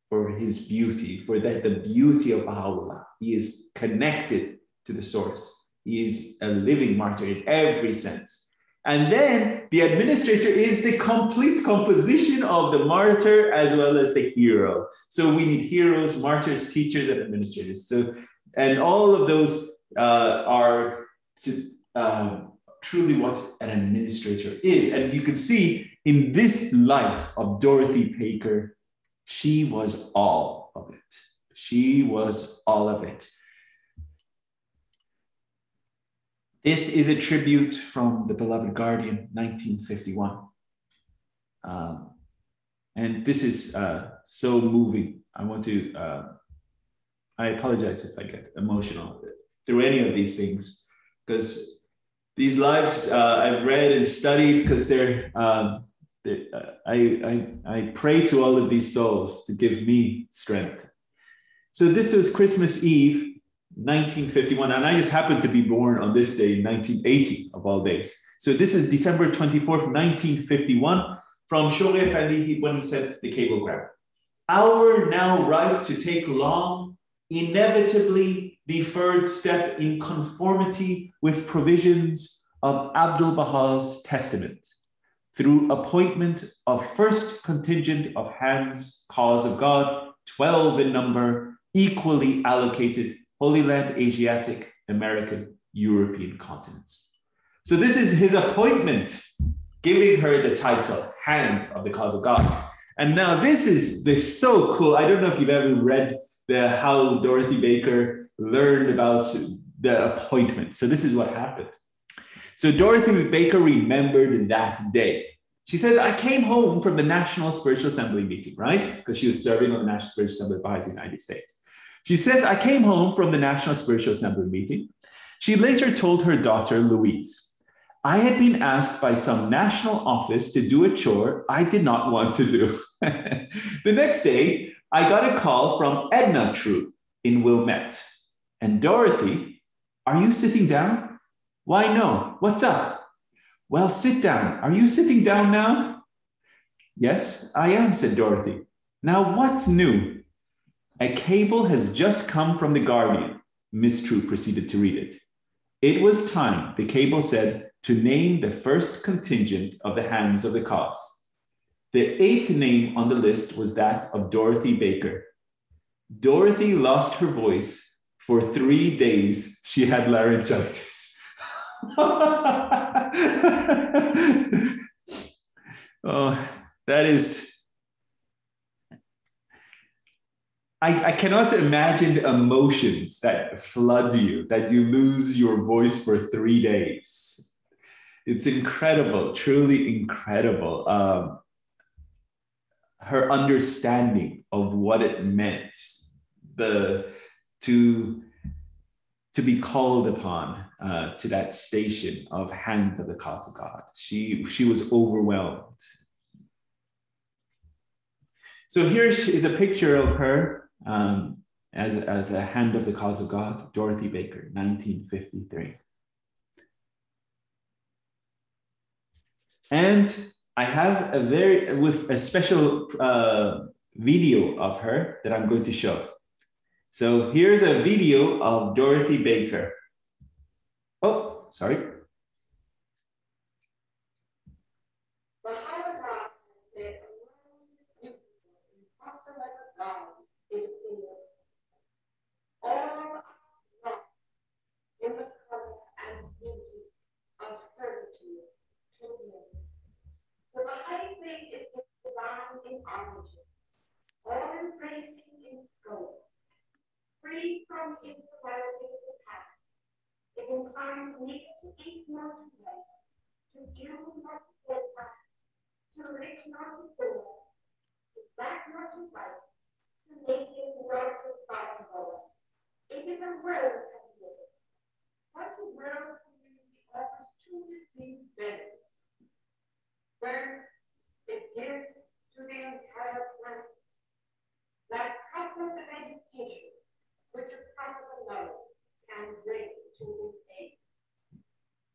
for his beauty, for the beauty of Bahá'u'lláh. He is connected to the source. He is a living martyr in every sense. And then the administrator is the complete composition of the martyr as well as the hero. So we need heroes, martyrs, teachers, and administrators. So, and all of those are truly what an administrator is. And you can see in this life of Dorothy Baker, she was all of it. She was all of it. This is a tribute from the beloved guardian, 1951. And this is so moving. I apologize if I get emotional through any of these things, because these lives I've read and studied, because I pray to all of these souls to give me strength. So this was Christmas Eve, 1951, and I just happened to be born on this day, 1980 of all days. So this is December 24th, 1951, from Shoghi Effendi when he sent the cablegram. Hour now ripe to take long, inevitably deferred step in conformity with provisions of Abdul Bahá's testament, through appointment of first contingent of hands, cause of God, 12 in number, equally allocated Holy Land, Asiatic, American, European continents. So this is his appointment, giving her the title, Hand of the Cause of God. And now this is so cool. I don't know if you've ever read how Dorothy Baker learned about the appointment. So this is what happened. So Dorothy Baker remembered that day. She said, I came home from the National Spiritual Assembly meeting, right? Because she was serving on the National Spiritual Assembly of Bahá'í in the United States. She says, I came home from the National Spiritual Assembly meeting. She later told her daughter, Louise, I had been asked by some national office to do a chore I did not want to do. The next day, I got a call from Edna True in Wilmette. And Dorothy, are you sitting down? Why, no. What's up? Well, sit down. Are you sitting down now? Yes, I am, said Dorothy. Now, what's new? A cable has just come from the Guardian. Miss True proceeded to read it. It was time, the cable said, to name the first contingent of the Hands of the Cause. The 8th name on the list was that of Dorothy Baker. Dorothy lost her voice. For 3 days, she had laryngitis. Oh, that is... I cannot imagine the emotions that flood you, that you lose your voice for 3 days. It's incredible, truly incredible. Her understanding of what it meant to be called upon to that station of hand of the cause of God. She was overwhelmed. So here is a picture of her as a hand of the cause of God, Dorothy Baker, 1953. And I have a special video of her that I'm going to show. So here's a video of Dorothy Baker. Oh, sorry. Free from immorality of the past, it inclines neither to eat nor to drink, to do nor to go back, to rich nor to poor, to black nor to white, to naked nor to possible. It is a world of living. What a world community offers to these benefits. First, it gives to the entire planet that process of education which a prophet of knowledge can bring to his aid.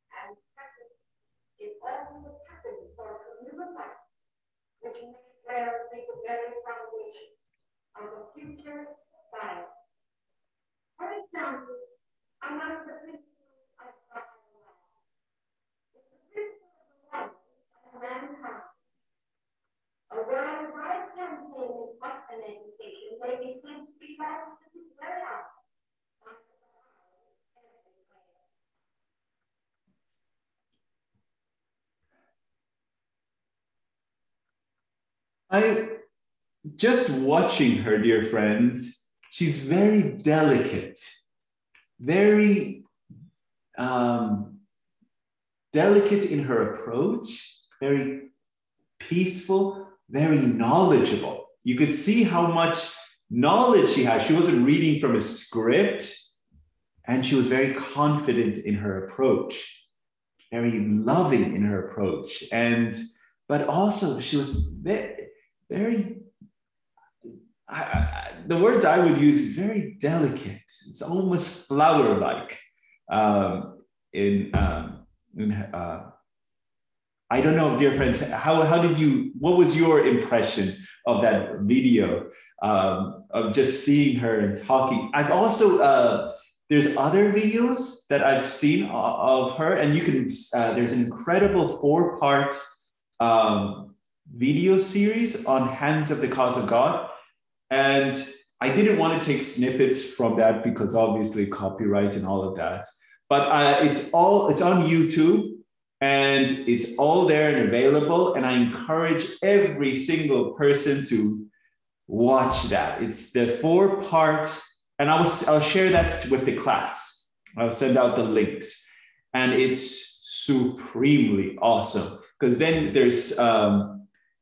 And second, it also happens for communal life, which may well be the very foundation of a future society. For example, among the principles of Bahá'u'lláh is the principle of the life of mankind. A worldwide campaign in health and education may be seen to be launched to be very out. Just watching her, dear friends, she's very delicate, very delicate in her approach, very peaceful, very knowledgeable. You could see how much knowledge she has. She wasn't reading from a script, and she was very confident in her approach, very loving in her approach. But also she was very the words I would use is very delicate. It's almost flower-like in her, I don't know, dear friends, what was your impression of that video of just seeing her and talking? I've also, there's other videos that I've seen of her, and you can, there's an incredible 4-part video series on Hands of the Cause of God. And I didn't want to take snippets from that because obviously copyright and all of that. But it's on YouTube. And it's all there and available. And I encourage every single person to watch that. It's the 4-part, and I'll share that with the class. I'll send out the links. And it's supremely awesome, because then there's not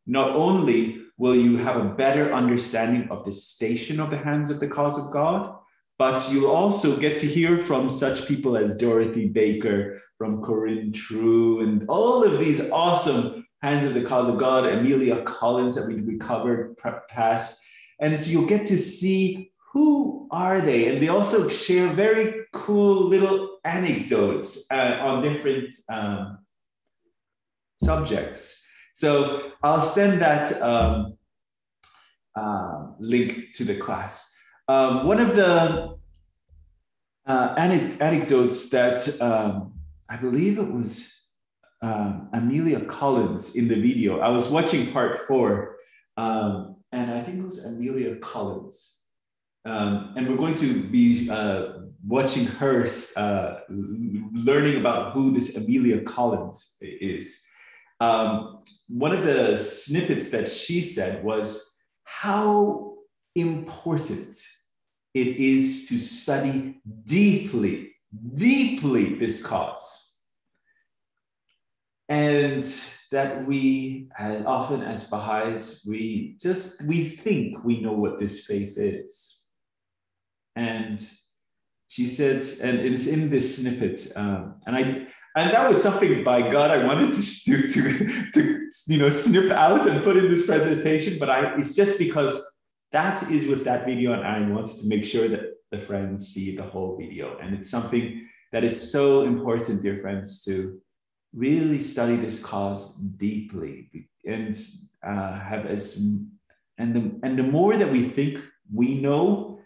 only will you have a better understanding of the station of the hands of the cause of God, but you'll also get to hear from such people as Dorothy Baker, from Corinne True, and all of these awesome hands of the cause of God, Amelia Collins that we covered past. And so you'll get to see who are they? And they also share very cool little anecdotes on different subjects. So I'll send that link to the class. One of the anecdotes that I believe it was Amelia Collins in the video. I was watching part 4, and I think it was Amelia Collins. And we're going to be watching her, learning about who this Amelia Collins is. One of the snippets that she said was how important it is to study deeply this cause. And that we, as often as Baha'is, we think we know what this faith is. And she said, and it's in this snippet, and that was something by God I wanted to snip out and put in this presentation, but it's just because that is with that video, and I wanted to make sure that the friends see the whole video. And it's something that is so important, dear friends, to really study this cause deeply, and the more that we think we know,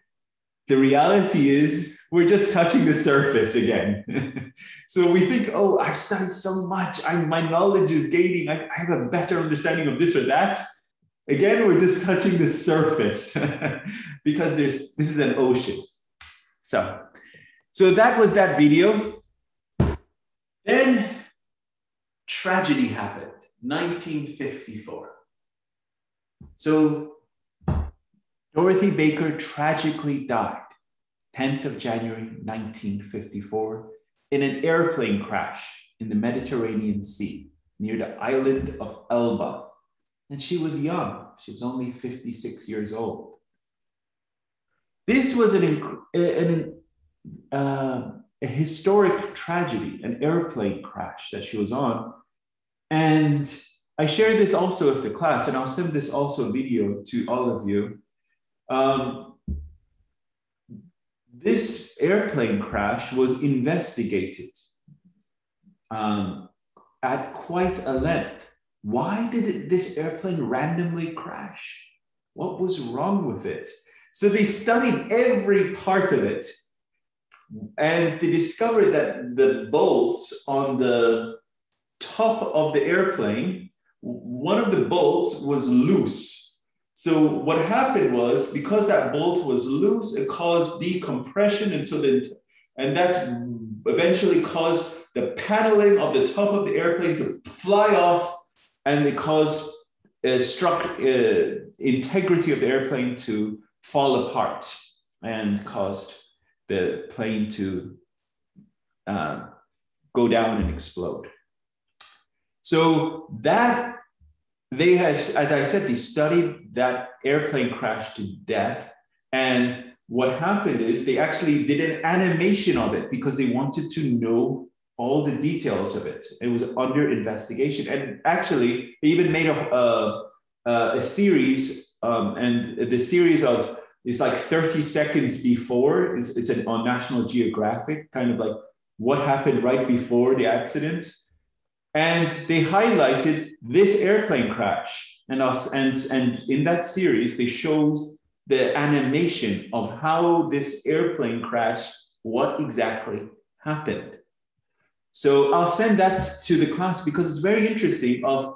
the reality is we're just touching the surface again. So we think, oh, I've studied so much, my knowledge is gaining, I have a better understanding of this or that. Again, we're just touching the surface because this is an ocean. So that was that video. Then tragedy happened, 1954. So Dorothy Baker tragically died, 10th of January, 1954, in an airplane crash in the Mediterranean Sea near the island of Elba. And she was young. She was only 56 years old. This was a historic tragedy, an airplane crash that she was on. And I share this also with the class, and I'll send this also video to all of you. This airplane crash was investigated at quite a length. Why did this airplane randomly crash? What was wrong with it? So they studied every part of it, and they discovered that the bolts on the top of the airplane, one of the bolts was loose. So what happened was, because that bolt was loose, it caused decompression, and that eventually caused the paneling of the top of the airplane to fly off, and it caused integrity of the airplane to fall apart and caused the plane to go down and explode. So that they had, as I said, they studied that airplane crash to death. And what happened is they actually did an animation of it because they wanted to know all the details of it. It was under investigation. And actually, they even made a series, and the series of, it's like 30 seconds before, it's on National Geographic, kind of like what happened right before the accident. And they highlighted this airplane crash. And in that series, they showed the animation of how this airplane crash, what exactly happened. So I'll send that to the class because it's very interesting of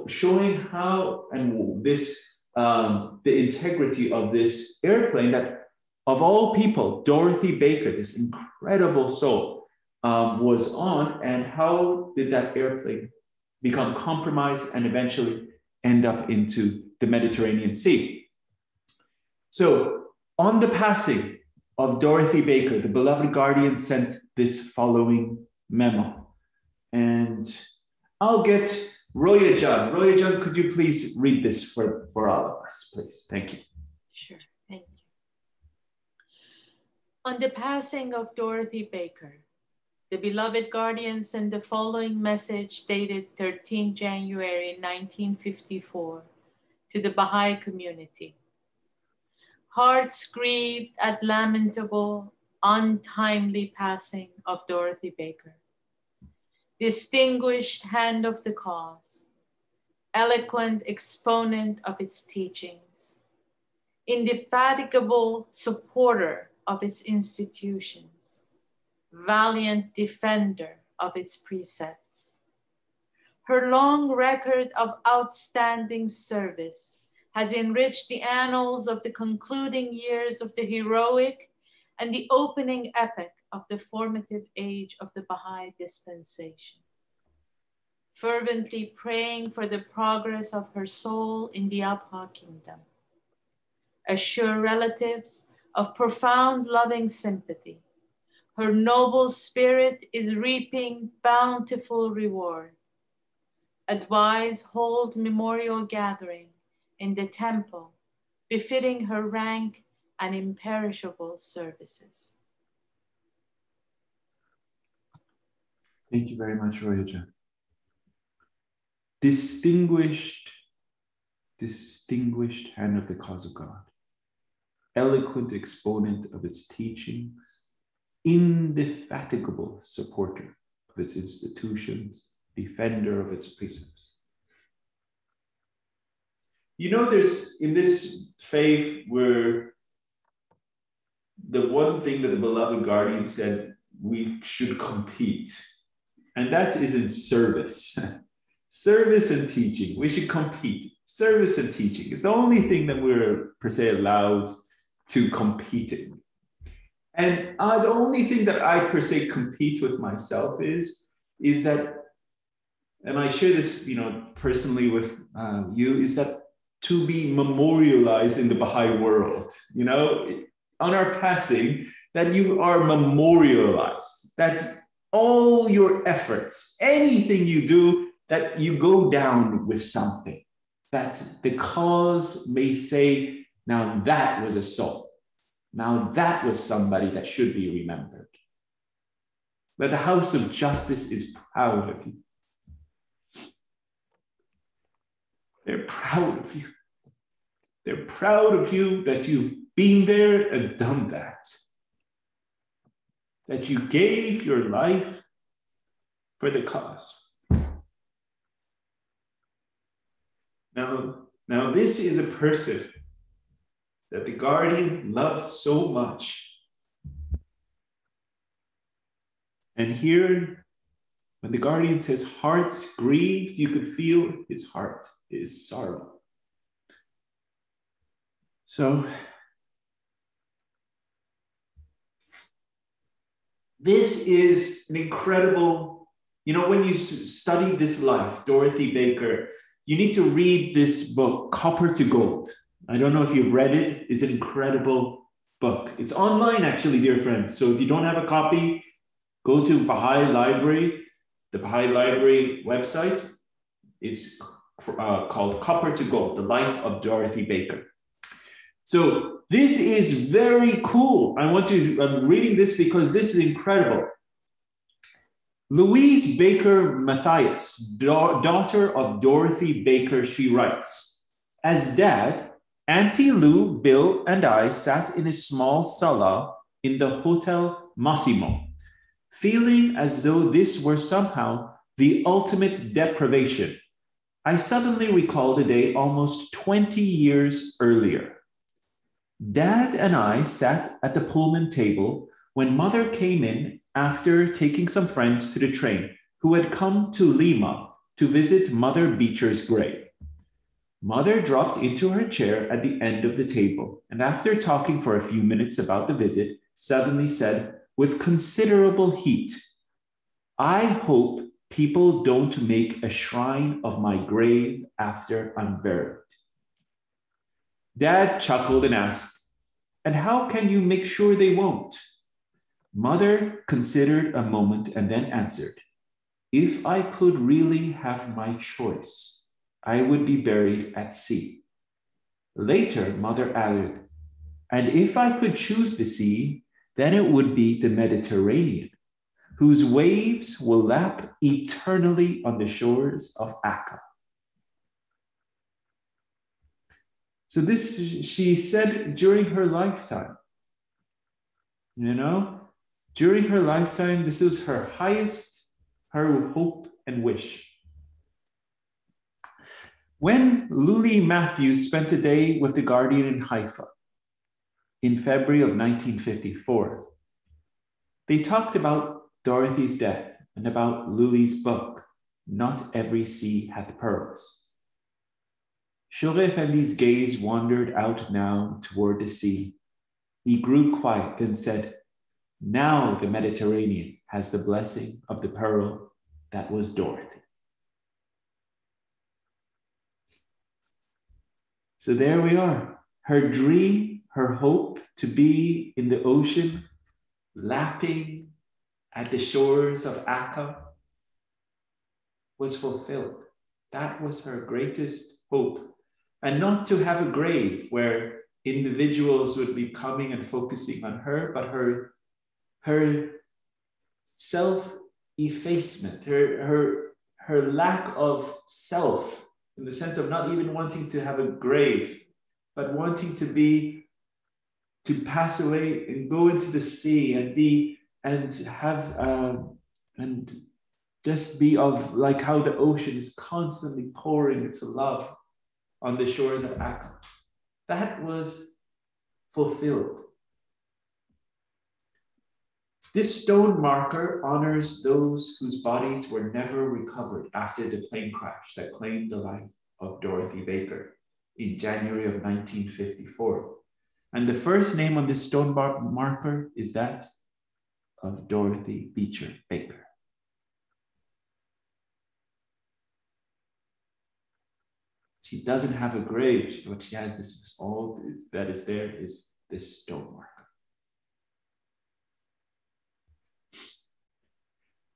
showing how and this, the integrity of this airplane that, of all people, Dorothy Baker, this incredible soul, was on, and how did that airplane become compromised and eventually end up into the Mediterranean Sea. So on the passing of Dorothy Baker, the beloved guardian sent this following memo. And I'll get Roya-Jan. Roya-Jan, could you please read this for all of us, please? Thank you. Sure, thank you. On the passing of Dorothy Baker, the beloved guardian sent the following message dated 13 January 1954 to the Baha'i community. Hearts grieved at lamentable, untimely passing of Dorothy Baker. Distinguished hand of the cause, eloquent exponent of its teachings, indefatigable supporter of its institutions, valiant defender of its precepts. Her long record of outstanding service has enriched the annals of the concluding years of the heroic and the opening epoch of the formative age of the Baha'i dispensation. Fervently praying for the progress of her soul in the Abha kingdom. Assure relatives of profound loving sympathy. Her noble spirit is reaping bountiful reward. Advise hold memorial gathering in the temple, befitting her rank and imperishable services. Thank you very much, Roya-Jan. Distinguished hand of the cause of God, eloquent exponent of its teachings, indefatigable supporter of its institutions, defender of its precepts. You know, there's in this faith where the one thing that the beloved guardian said, we should compete. And that is in service. Service and teaching. We should compete. Service and teaching. It's the only thing that we're per se allowed to compete in. And the only thing that I per se compete with myself is that, and I share this, personally with you, is that to be memorialized in the Baha'i world, on our passing, that you are memorialized, that all your efforts, anything you do, that you go down with something, that the cause may say, now that was a soul. Now that was somebody that should be remembered. That the House of Justice is proud of you. They're proud of you. They're proud of you that you've been there and done that. That you gave your life for the cause. Now this is a person that the guardian loved so much. And here, when the guardian says hearts grieved, you could feel his heart, his sorrow. So, this is an incredible, when you study this life, Dorothy Baker, you need to read this book, Copper to Gold. I don't know if you've read it. It's an incredible book. It's online, actually, dear friends. So if you don't have a copy, go to Baha'i Library. The Baha'i Library website is called Copper to Gold, The Life of Dorothy Baker. So this is very cool. I'm reading this because this is incredible. Louise Baker Matthias, daughter of Dorothy Baker, she writes, as dad, Auntie Lou, Bill, and I sat in a small sala in the Hotel Massimo, feeling as though this were somehow the ultimate deprivation. I suddenly recalled a day almost 20 years earlier. Dad and I sat at the Pullman table when Mother came in after taking some friends to the train who had come to Lima to visit Mother Beecher's grave. Mother dropped into her chair at the end of the table, and after talking for a few minutes about the visit, suddenly said, with considerable heat, I hope people don't make a shrine of my grave after I'm buried. Dad chuckled and asked, and how can you make sure they won't? Mother considered a moment and then answered, if I could really have my choice, I would be buried at sea. Later, Mother added, and if I could choose the sea, then it would be the Mediterranean, whose waves will lap eternally on the shores of Akka. So this she said during her lifetime. You know, during her lifetime, this was her hope and wish. When Louise Matthias spent a day with the Guardian in Haifa in February of 1954, they talked about Dorothy's death and about Louise's book, Not Every Sea Hath Pearls. Shoghi Effendi's gaze wandered out now toward the sea. He grew quiet and said, now the Mediterranean has the blessing of the pearl that was Dorothy. So there we are. Her dream, her hope to be in the ocean, lapping at the shores of Akka, was fulfilled. That was her greatest hope. And not to have a grave where individuals would be coming and focusing on her, but her self-effacement, her lack of self, in the sense of not even wanting to have a grave, but wanting to pass away and go into the sea and just be of like how the ocean is constantly pouring its love on the shores of Akka. That was fulfilled. This stone marker honors those whose bodies were never recovered after the plane crash that claimed the life of Dorothy Baker in January of 1954. And the first name on this stone marker is that of Dorothy Beecher Baker. She doesn't have a grave. What she has, this is all that is there is this stone marker.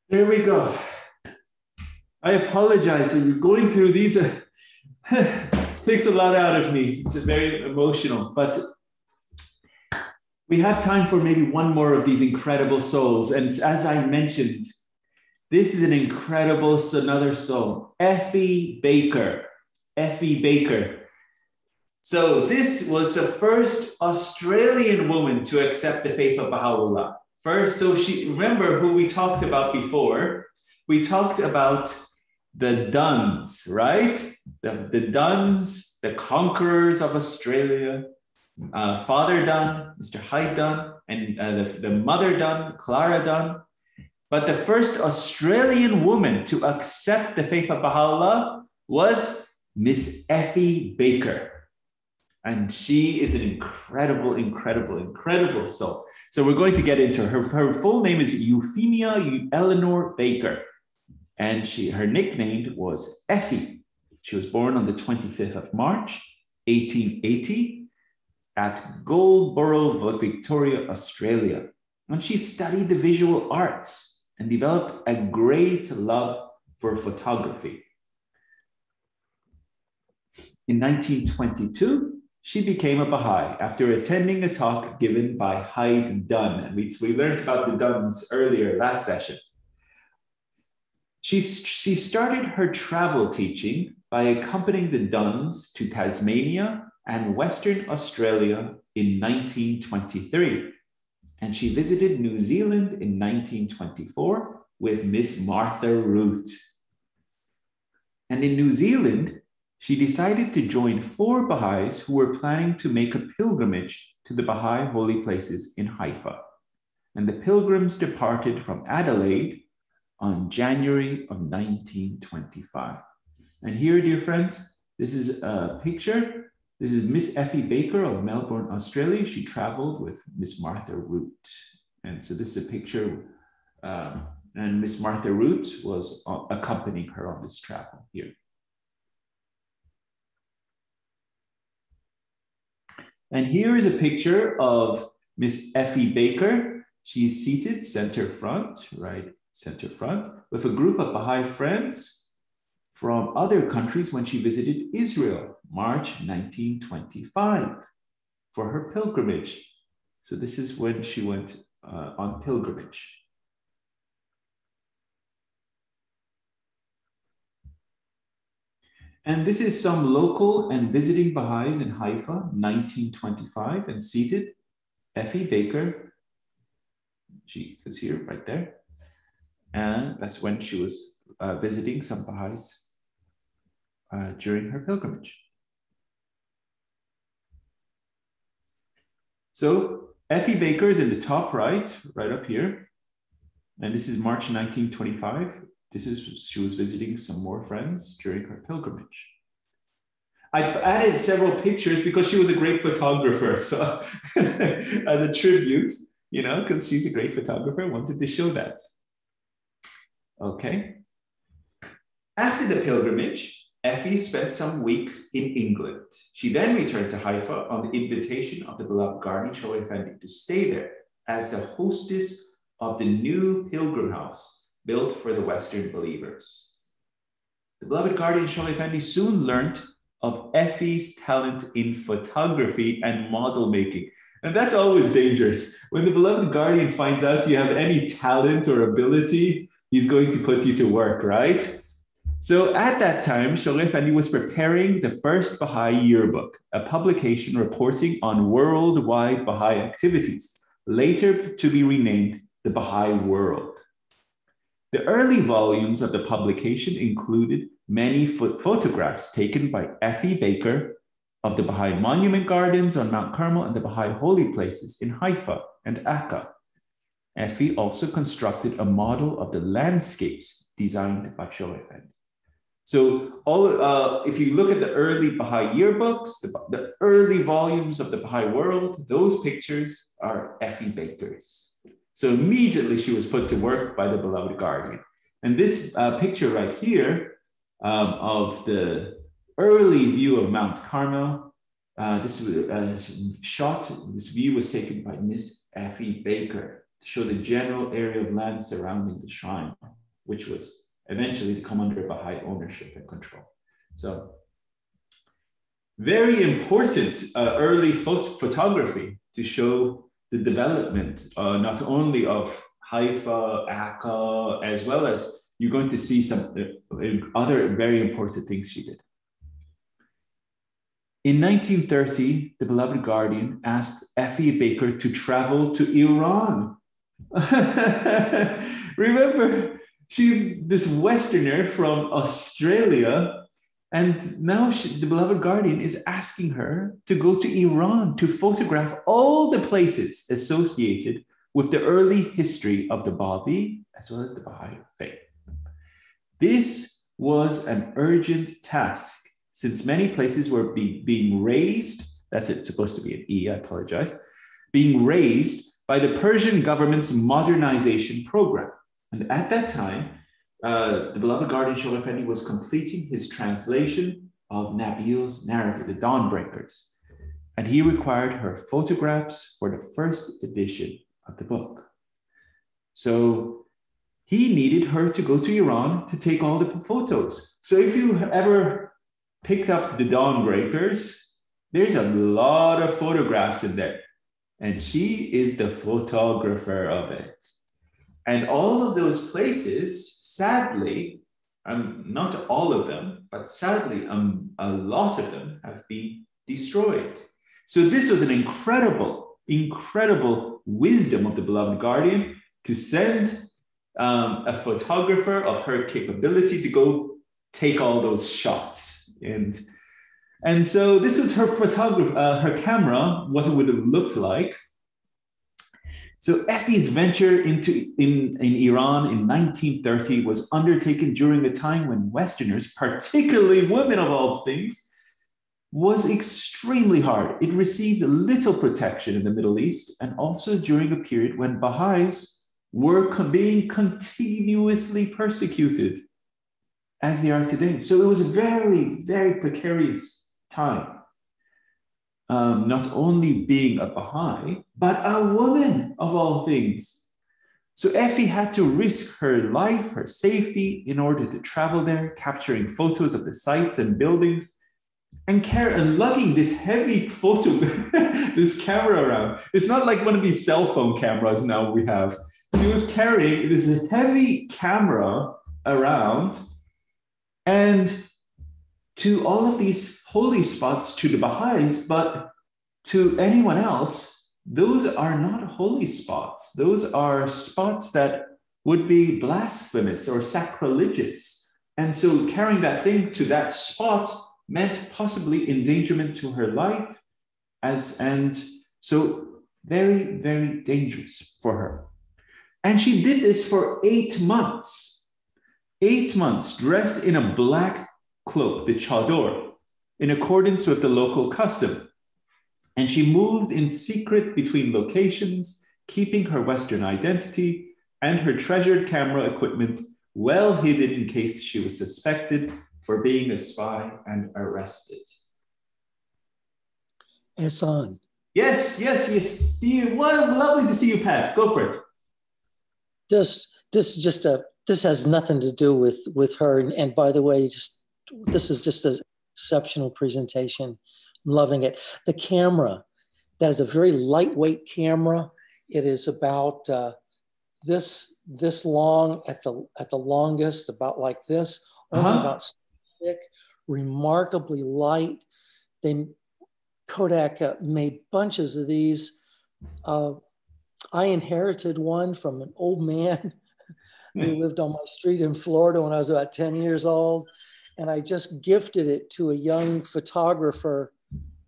There we go. I apologize. Going through these takes a lot out of me. It's very emotional, but we have time for maybe one more of these incredible souls. And as I mentioned, this is an incredible, another soul, Effie Baker. Effie Baker. So this was the first Australian woman to accept the faith of Bahá'u'lláh. First, so she, remember who we talked about before? We talked about the Duns, right? The Duns, the conquerors of Australia, Father Dun, Mr. Hyde Dun, and the Mother Dun, Clara Dun. But the first Australian woman to accept the faith of Bahá'u'lláh was Miss Effie Baker. And she is an incredible, incredible, incredible soul. So we're going to get into her. Her full name is Euphemia Eleanor Baker. And her nickname was Effie. She was born on the 25th of March, 1880 at Gouldsborough, Victoria, Australia. And she studied the visual arts and developed a great love for photography. In 1922, she became a Baha'i after attending a talk given by Hyde Dun. And we learned about the Duns earlier last session. She started her travel teaching by accompanying the Duns to Tasmania and Western Australia in 1923. And she visited New Zealand in 1924 with Miss Martha Root. And in New Zealand, she decided to join 4 Baha'is who were planning to make a pilgrimage to the Baha'i holy places in Haifa. And the pilgrims departed from Adelaide on January of 1925. And here, dear friends, this is a picture. This is Miss Effie Baker of Melbourne, Australia. She traveled with Miss Martha Root. And so this is a picture And Miss Martha Root was accompanying her on this travel here. And here is a picture of Miss Effie Baker. She's seated center front, right, center front, with a group of Baha'i friends from other countries when she visited Israel, March 1925, for her pilgrimage. So this is when she went on pilgrimage. And this is some local and visiting Baha'is in Haifa, 1925, and seated, Effie Baker. She was here, right there. And that's when she was visiting some Baha'is during her pilgrimage. So Effie Baker is in the top right, right up here. And this is March 1925. She was visiting some more friends during her pilgrimage. I added several pictures because she was a great photographer. So as a tribute, you know, because she's a great photographer, I wanted to show that. Okay. After the pilgrimage, Effie spent some weeks in England. She then returned to Haifa on the invitation of the beloved guardian Shoaib Effendi to stay there as the hostess of the new pilgrim house built for the Western believers. The beloved guardian Shoaib Effendi soon learned of Effie's talent in photography and model making. And that's always dangerous. When the beloved guardian finds out you have any talent or ability, he's going to put you to work, right? So at that time, Shoaib Effendi was preparing the first Baha'i yearbook, a publication reporting on worldwide Baha'i activities, later to be renamed the Baha'i World. The early volumes of the publication included many photographs taken by Effie Baker of the Baha'i Monument Gardens on Mount Carmel and the Baha'i holy places in Haifa and Akka. Effie also constructed a model of the landscapes designed by Shoaib Effendi. So if you look at the early Baha'i yearbooks, the early volumes of the Baha'i World, those pictures are Effie Baker's. So immediately she was put to work by the beloved guardian. And this picture right here of the early view of Mount Carmel, this view was taken by Miss Effie Baker to show the general area of land surrounding the shrine, which was eventually to come under Baha'i ownership and control. So very important early photography to show the development, not only of Haifa, Akka, as well as you're going to see some other very important things she did. In 1930, the beloved guardian asked Effie Baker to travel to Iran. Remember, she's this Westerner from Australia, and now the beloved guardian is asking her to go to Iran to photograph all the places associated with the early history of the Babi as well as the Baha'i faith. This was an urgent task since many places were being razed, that's it, supposed to be an E, I apologize, being razed by the Persian government's modernization program. And at that time, the beloved guardian Shoaib Effendi was completing his translation of Nabil's narrative, The Dawnbreakers, and he required her photographs for the first edition of the book. So he needed her to go to Iran to take all the photos. So if you ever picked up The Dawnbreakers, there's a lot of photographs in there, and she is the photographer of it. And all of those places, sadly, not all of them, but sadly, a lot of them have been destroyed. So this was an incredible, incredible wisdom of the beloved guardian to send a photographer of her capability to go take all those shots. And so this is her her camera, what it would have looked like. So Effie's venture in Iran in 1930 was undertaken during a time when Westerners, particularly women of all things, was extremely hard. It received little protection in the Middle East and also during a period when Baha'is were being continuously persecuted as they are today. So it was a very, very precarious time. Not only being a Baha'i, but a woman of all things. So Effie had to risk her life, her safety in order to travel there, capturing photos of the sites and buildings and lugging this heavy this camera around. It's not like one of these cell phone cameras now we have. She was carrying this heavy camera around, and to all of these holy spots to the Baha'is, but to anyone else, those are not holy spots. Those are spots that would be blasphemous or sacrilegious. And so carrying that thing to that spot meant possibly endangerment to her life, and so very, very dangerous for her. And she did this for 8 months. 8 months, dressed in a black cloak, the chador, in accordance with the local custom. And she moved in secret between locations, keeping her Western identity and her treasured camera equipment well hidden in case she was suspected for being a spy and arrested. Hassan. Yes. Well, lovely to see you, Pat. Go for it. This has nothing to do with her. And by the way, this is just an exceptional presentation. I'm loving it. The camera, that is a very lightweight camera. It is about this long at the longest, about like this, only about thick, remarkably light. Kodak made bunches of these. I inherited one from an old man who lived on my street in Florida when I was about 10 years old. And I just gifted it to a young photographer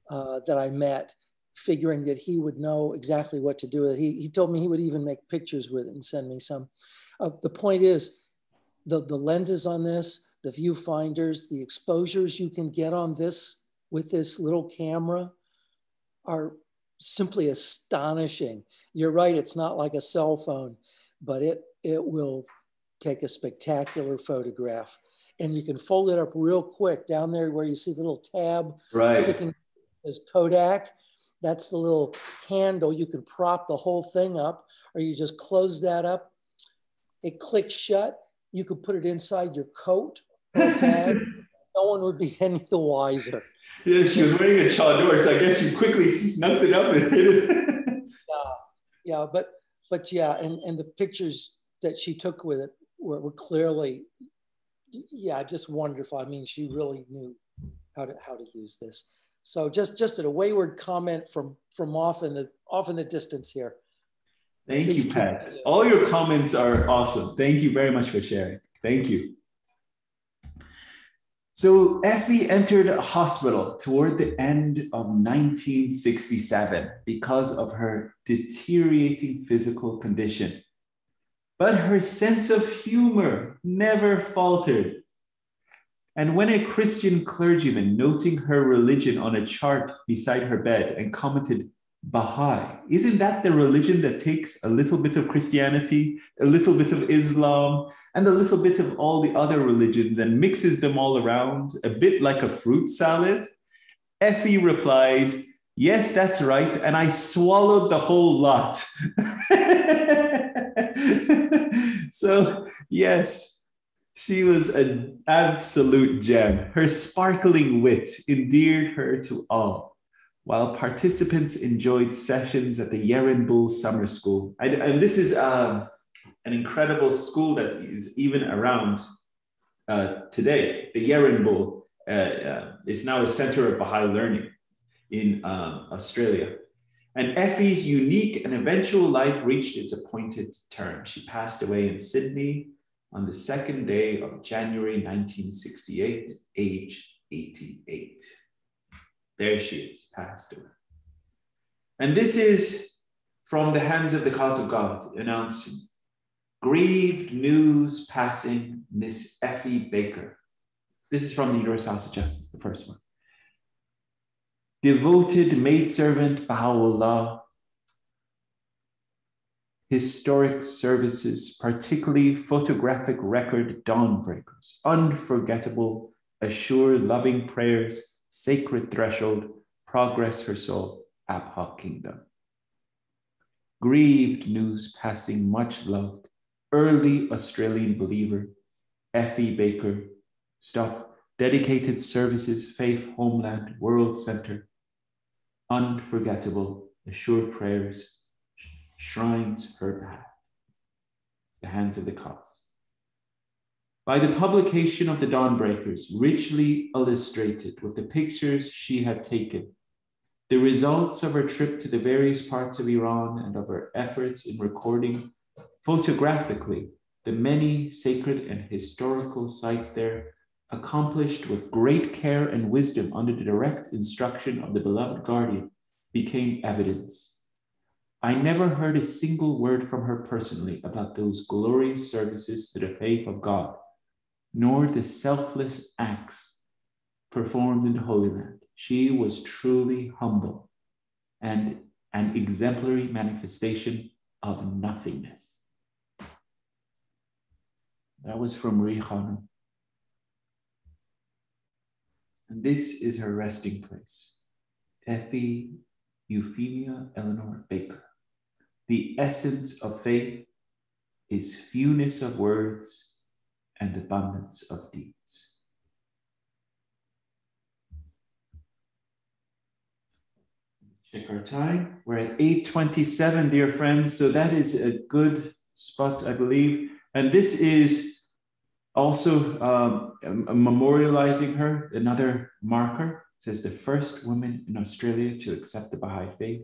that I met, figuring that he would know exactly what to do with it. He told me he would even make pictures with it and send me some. The point is, the lenses on this, the viewfinders, the exposures you can get on this with this little camera are simply astonishing. You're right, it's not like a cell phone, but it will take a spectacular photograph. And you can fold it up real quick down there where you see the little tab sticking as Kodak. That's the little handle. You can prop the whole thing up, or you just close that up. It clicks shut. You could put it inside your coat or bag. No one would be any the wiser. Yes, she was wearing a chador, so I guess you quickly snugged it up and hid it. but yeah, and the pictures that she took with it were clearly, just wonderful. I mean, she really knew how to use this. So just a wayward comment from off in the distance here. Thank you, Pat. All your comments are awesome. Thank you very much for sharing. Thank you. So Effie entered a hospital toward the end of 1967 because of her deteriorating physical condition. But her sense of humor never faltered. And when a Christian clergyman, noting her religion on a chart beside her bed, and commented, "Baha'i, isn't that the religion that takes a little bit of Christianity, a little bit of Islam, and a little bit of all the other religions and mixes them all around, a bit like a fruit salad?" Effie replied, "Yes, that's right, and I swallowed the whole lot." So, yes, she was an absolute gem. Her sparkling wit endeared her to all, while participants enjoyed sessions at the Yerenbul Summer School. And this is an incredible school that is even around today. The Yerenbul is now a center of Baha'i learning in Australia. And Effie's unique and eventual life reached its appointed term. She passed away in Sydney on the 2nd day of January 1968, age 88. There she is, passed away. And this is from the hands of the cause of God, announcing, "Grieved news passing Miss Effie Baker." This is from the Universal House of Justice, the first one. "Devoted maidservant Bahá'u'lláh, historic services, particularly photographic record dawnbreakers, unforgettable, assured loving prayers, sacred threshold, progress her soul, Abha kingdom. Grieved news passing much loved, early Australian believer, Effie Baker, stop, dedicated services, faith, homeland, world center, unforgettable, assured prayers, shrines her path, the hands of the cause. By the publication of the Dawnbreakers, richly illustrated with the pictures she had taken, the results of her trip to the various parts of Iran and of her efforts in recording photographically the many sacred and historical sites there, accomplished with great care and wisdom under the direct instruction of the beloved guardian, became evidence. I never heard a single word from her personally about those glorious services to the faith of God, nor the selfless acts performed in the Holy Land. She was truly humble and an exemplary manifestation of nothingness. That was from Rihanna. And this is her resting place. Effie Euphemia Eleanor Baker. The essence of faith is fewness of words and abundance of deeds. Check our time. We're at 8:27, dear friends. So that is a good spot, I believe. And this is also memorializing her, another marker. It says the first woman in Australia to accept the Baha'i faith,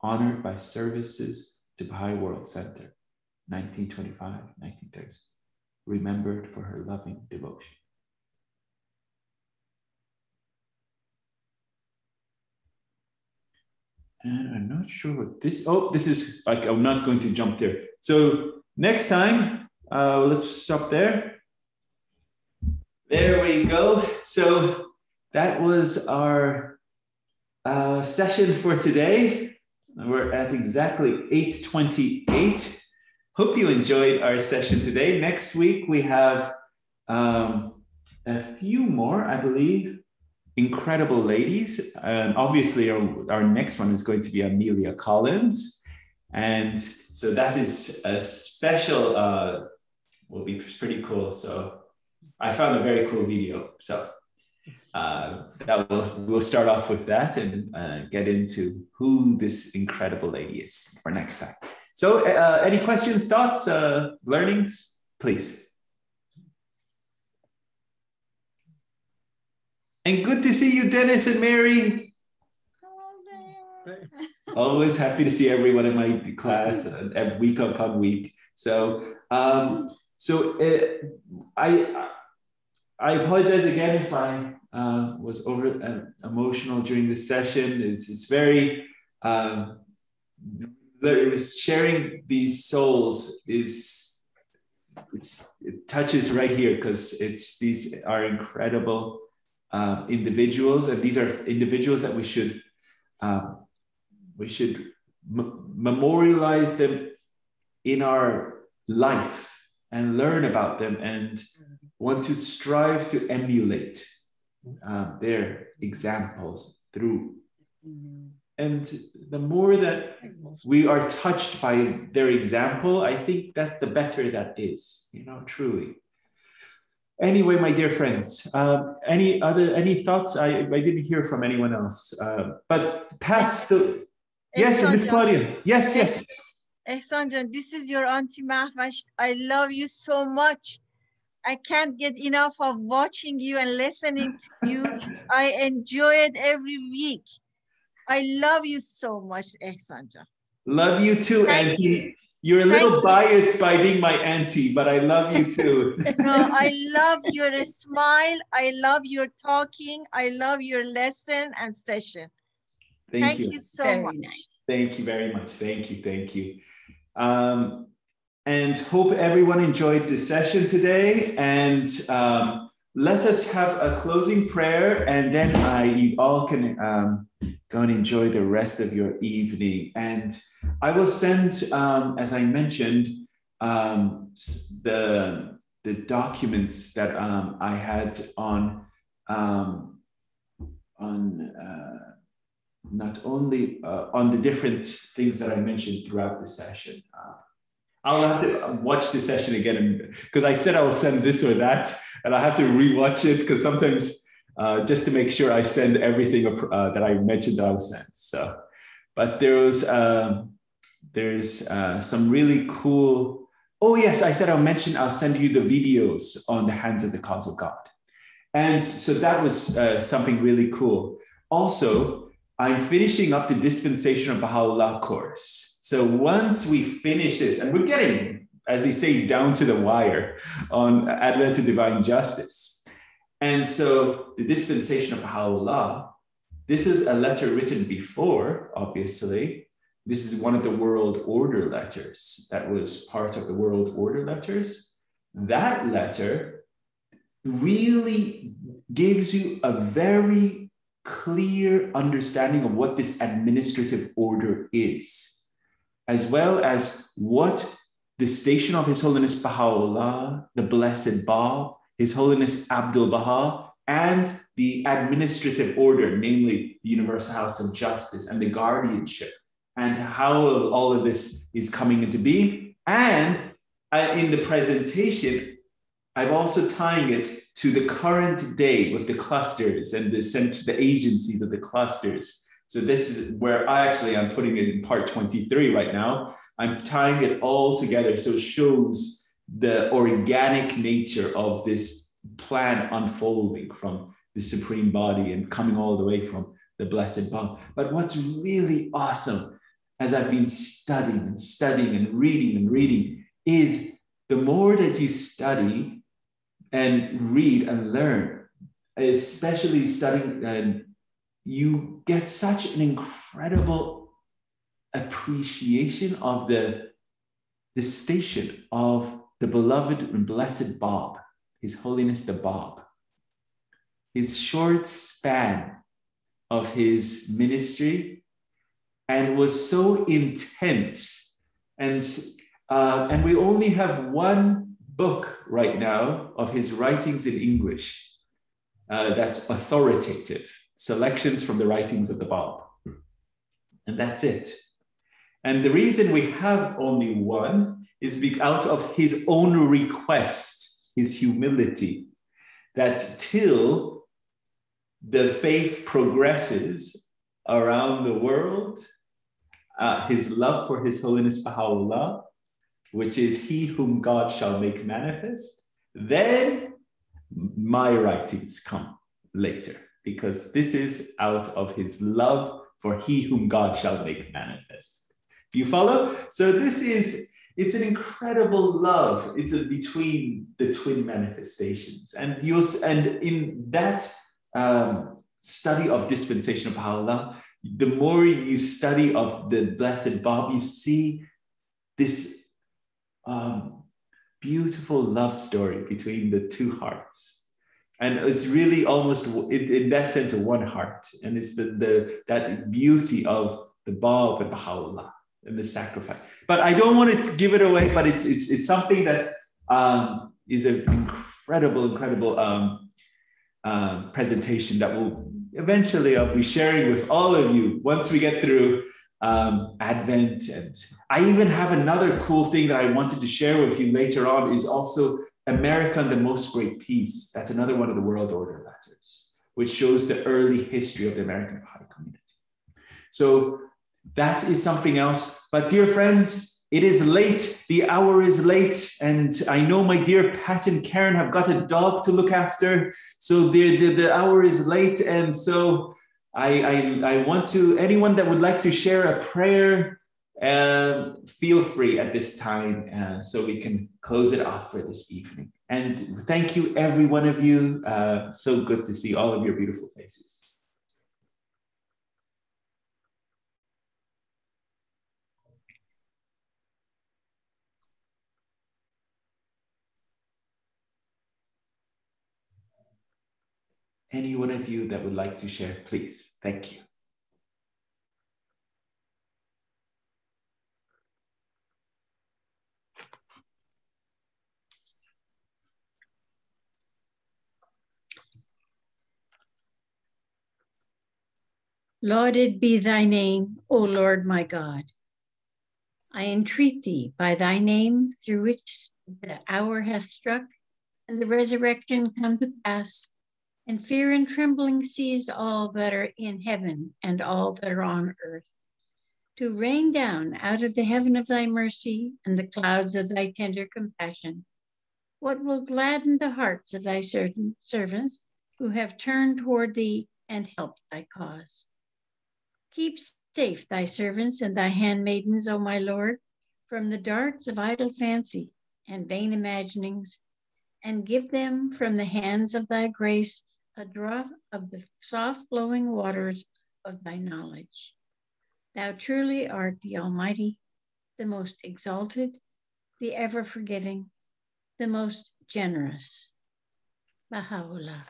honored by services to Baha'i World Center, 1925, 1930. Remembered for her loving devotion. And I'm not sure what this, this is, like, I'm not going to jump there. So next time, let's stop there. There we go. So that was our session for today. We're at exactly 8:28. Hope you enjoyed our session today. Next week, we have a few more, I believe, incredible ladies. Obviously, our next one is going to be Amelia Collins. And so that is a special, will be pretty cool. So I found a very cool video. So we'll start off with that and get into who this incredible lady is for next time. So any questions, thoughts, learnings, please. And good to see you, Dennis and Mary. Always happy to see everyone in my class week upon week. So, I apologize again if I was over emotional during this session. It's very, sharing these souls it touches right here because these are incredible individuals, and these are individuals that we should memorialize them in our life and learn about them and want to strive to emulate their examples through. And the more that we are touched by their example, I think that the better that is, truly. Anyway, my dear friends, any thoughts? I didn't hear from anyone else, but Pat, so yes, Miss Claudia, yes. Ehsanjan, this is your Auntie Mahvash. I love you so much. I can't get enough of watching you and listening to you. I enjoy it every week. I love you so much, Ehsanjan. Love you too, Auntie. You're a little biased by being my auntie, but I love you too. No, I love your smile. I love your talking. I love your lesson and session. Thank you so much. Nice. Thank you very much. Thank you. And hope everyone enjoyed this session today. And let us have a closing prayer, and then you all can go and enjoy the rest of your evening. And I will send, as I mentioned, the documents that I had on not only on the different things that I mentioned throughout the session. I'll have to watch the session again, because I said I will send this or that, and I have to rewatch it, because sometimes just to make sure I send everything that I mentioned that I will send. So, but there's some really cool. Oh yes, I said I'll send you the videos on the hands of the cause of God, and so that was something really cool. Also, I'm finishing up the Dispensation of Bahá'u'lláh course. So once we finish this, and we're getting, as they say, down to the wire on Advent of Divine Justice. And so the Dispensation of Bahá'u'lláh, this is a letter written before, obviously. This is one of the World Order letters that was part of the World Order letters. That letter really gives you a very clear understanding of what this administrative order is, as well as what the station of His Holiness Bahá'u'lláh, the Blessed Bab, His Holiness Abdul Baha, and the administrative order, namely the Universal House of Justice and the guardianship, and how all of this is coming into being. And in the presentation, I'm also tying it to the current day with the clusters and the agencies of the clusters. So this is where I'm putting it in part 23 right now. I'm tying it all together, so it shows the organic nature of this plan unfolding from the Supreme Body and coming all the way from the Blessed Bab. But what's really awesome, as I've been studying and reading, is the more that you study and read and learn, especially studying, you get such an incredible appreciation of the station of the beloved and blessed Bab, His Holiness the Bab. His short span of his ministry, and was so intense. And we only have one book right now of his writings in English that's authoritative, selections from the writings of the Bab. And that's it. And the reason we have only one is out of his own request, his humility, that till the faith progresses around the world, his love for His Holiness Bahá'u'lláh, which is He whom God shall make manifest, then my writings come later, because this is out of his love for He whom God shall make manifest. Do you follow? So it's an incredible love. It's between the twin manifestations. And in that study of Dispensation of Bahá'u'lláh, the more you study of the Blessed Bab, you see this beautiful love story between the two hearts. And it's really almost, in that sense, a one heart. And it's that beauty of the Bab and Bahá'u'lláh and the sacrifice. But I don't want to give it away, but it's something that is an incredible presentation that will eventually I'll be sharing with all of you once we get through Advent. And I even have another cool thing that I wanted to share with you later on, is also America and the Most Great Peace. That's another one of the World Order letters, which shows the early history of the American Baha'i community. So that is something else. But dear friends, it is late. The hour is late. And I know my dear Pat and Karen have got a dog to look after. So the hour is late. And so I want to, anyone that would like to share a prayer, feel free at this time, so we can close it off for this evening. And thank you, every one of you. So good to see all of your beautiful faces. Any one of you that would like to share, please. Thank you. Lauded be thy name, O Lord my God. I entreat thee by thy name, through which the hour hath struck and the resurrection come to pass, and fear and trembling seize all that are in heaven and all that are on earth, to rain down out of the heaven of thy mercy and the clouds of thy tender compassion what will gladden the hearts of thy servants who have turned toward thee and helped thy cause. Keep safe thy servants and thy handmaidens, O my Lord, from the darts of idle fancy and vain imaginings, and give them from the hands of thy grace a draught of the soft flowing waters of thy knowledge. Thou truly art the Almighty, the most exalted, the ever forgiving, the most generous. Bahá'u'lláh.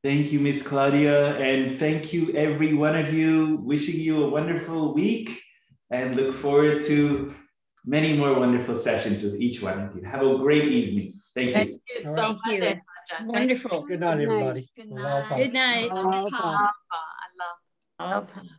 Thank you, Miss Claudia, and thank you, every one of you. Wishing you a wonderful week and look forward to many more wonderful sessions with each one of you. Have a great evening. Thank you. Thank you so much. Thank you. Wonderful. Good night, everybody. Good night. Good night. Allah. Allah.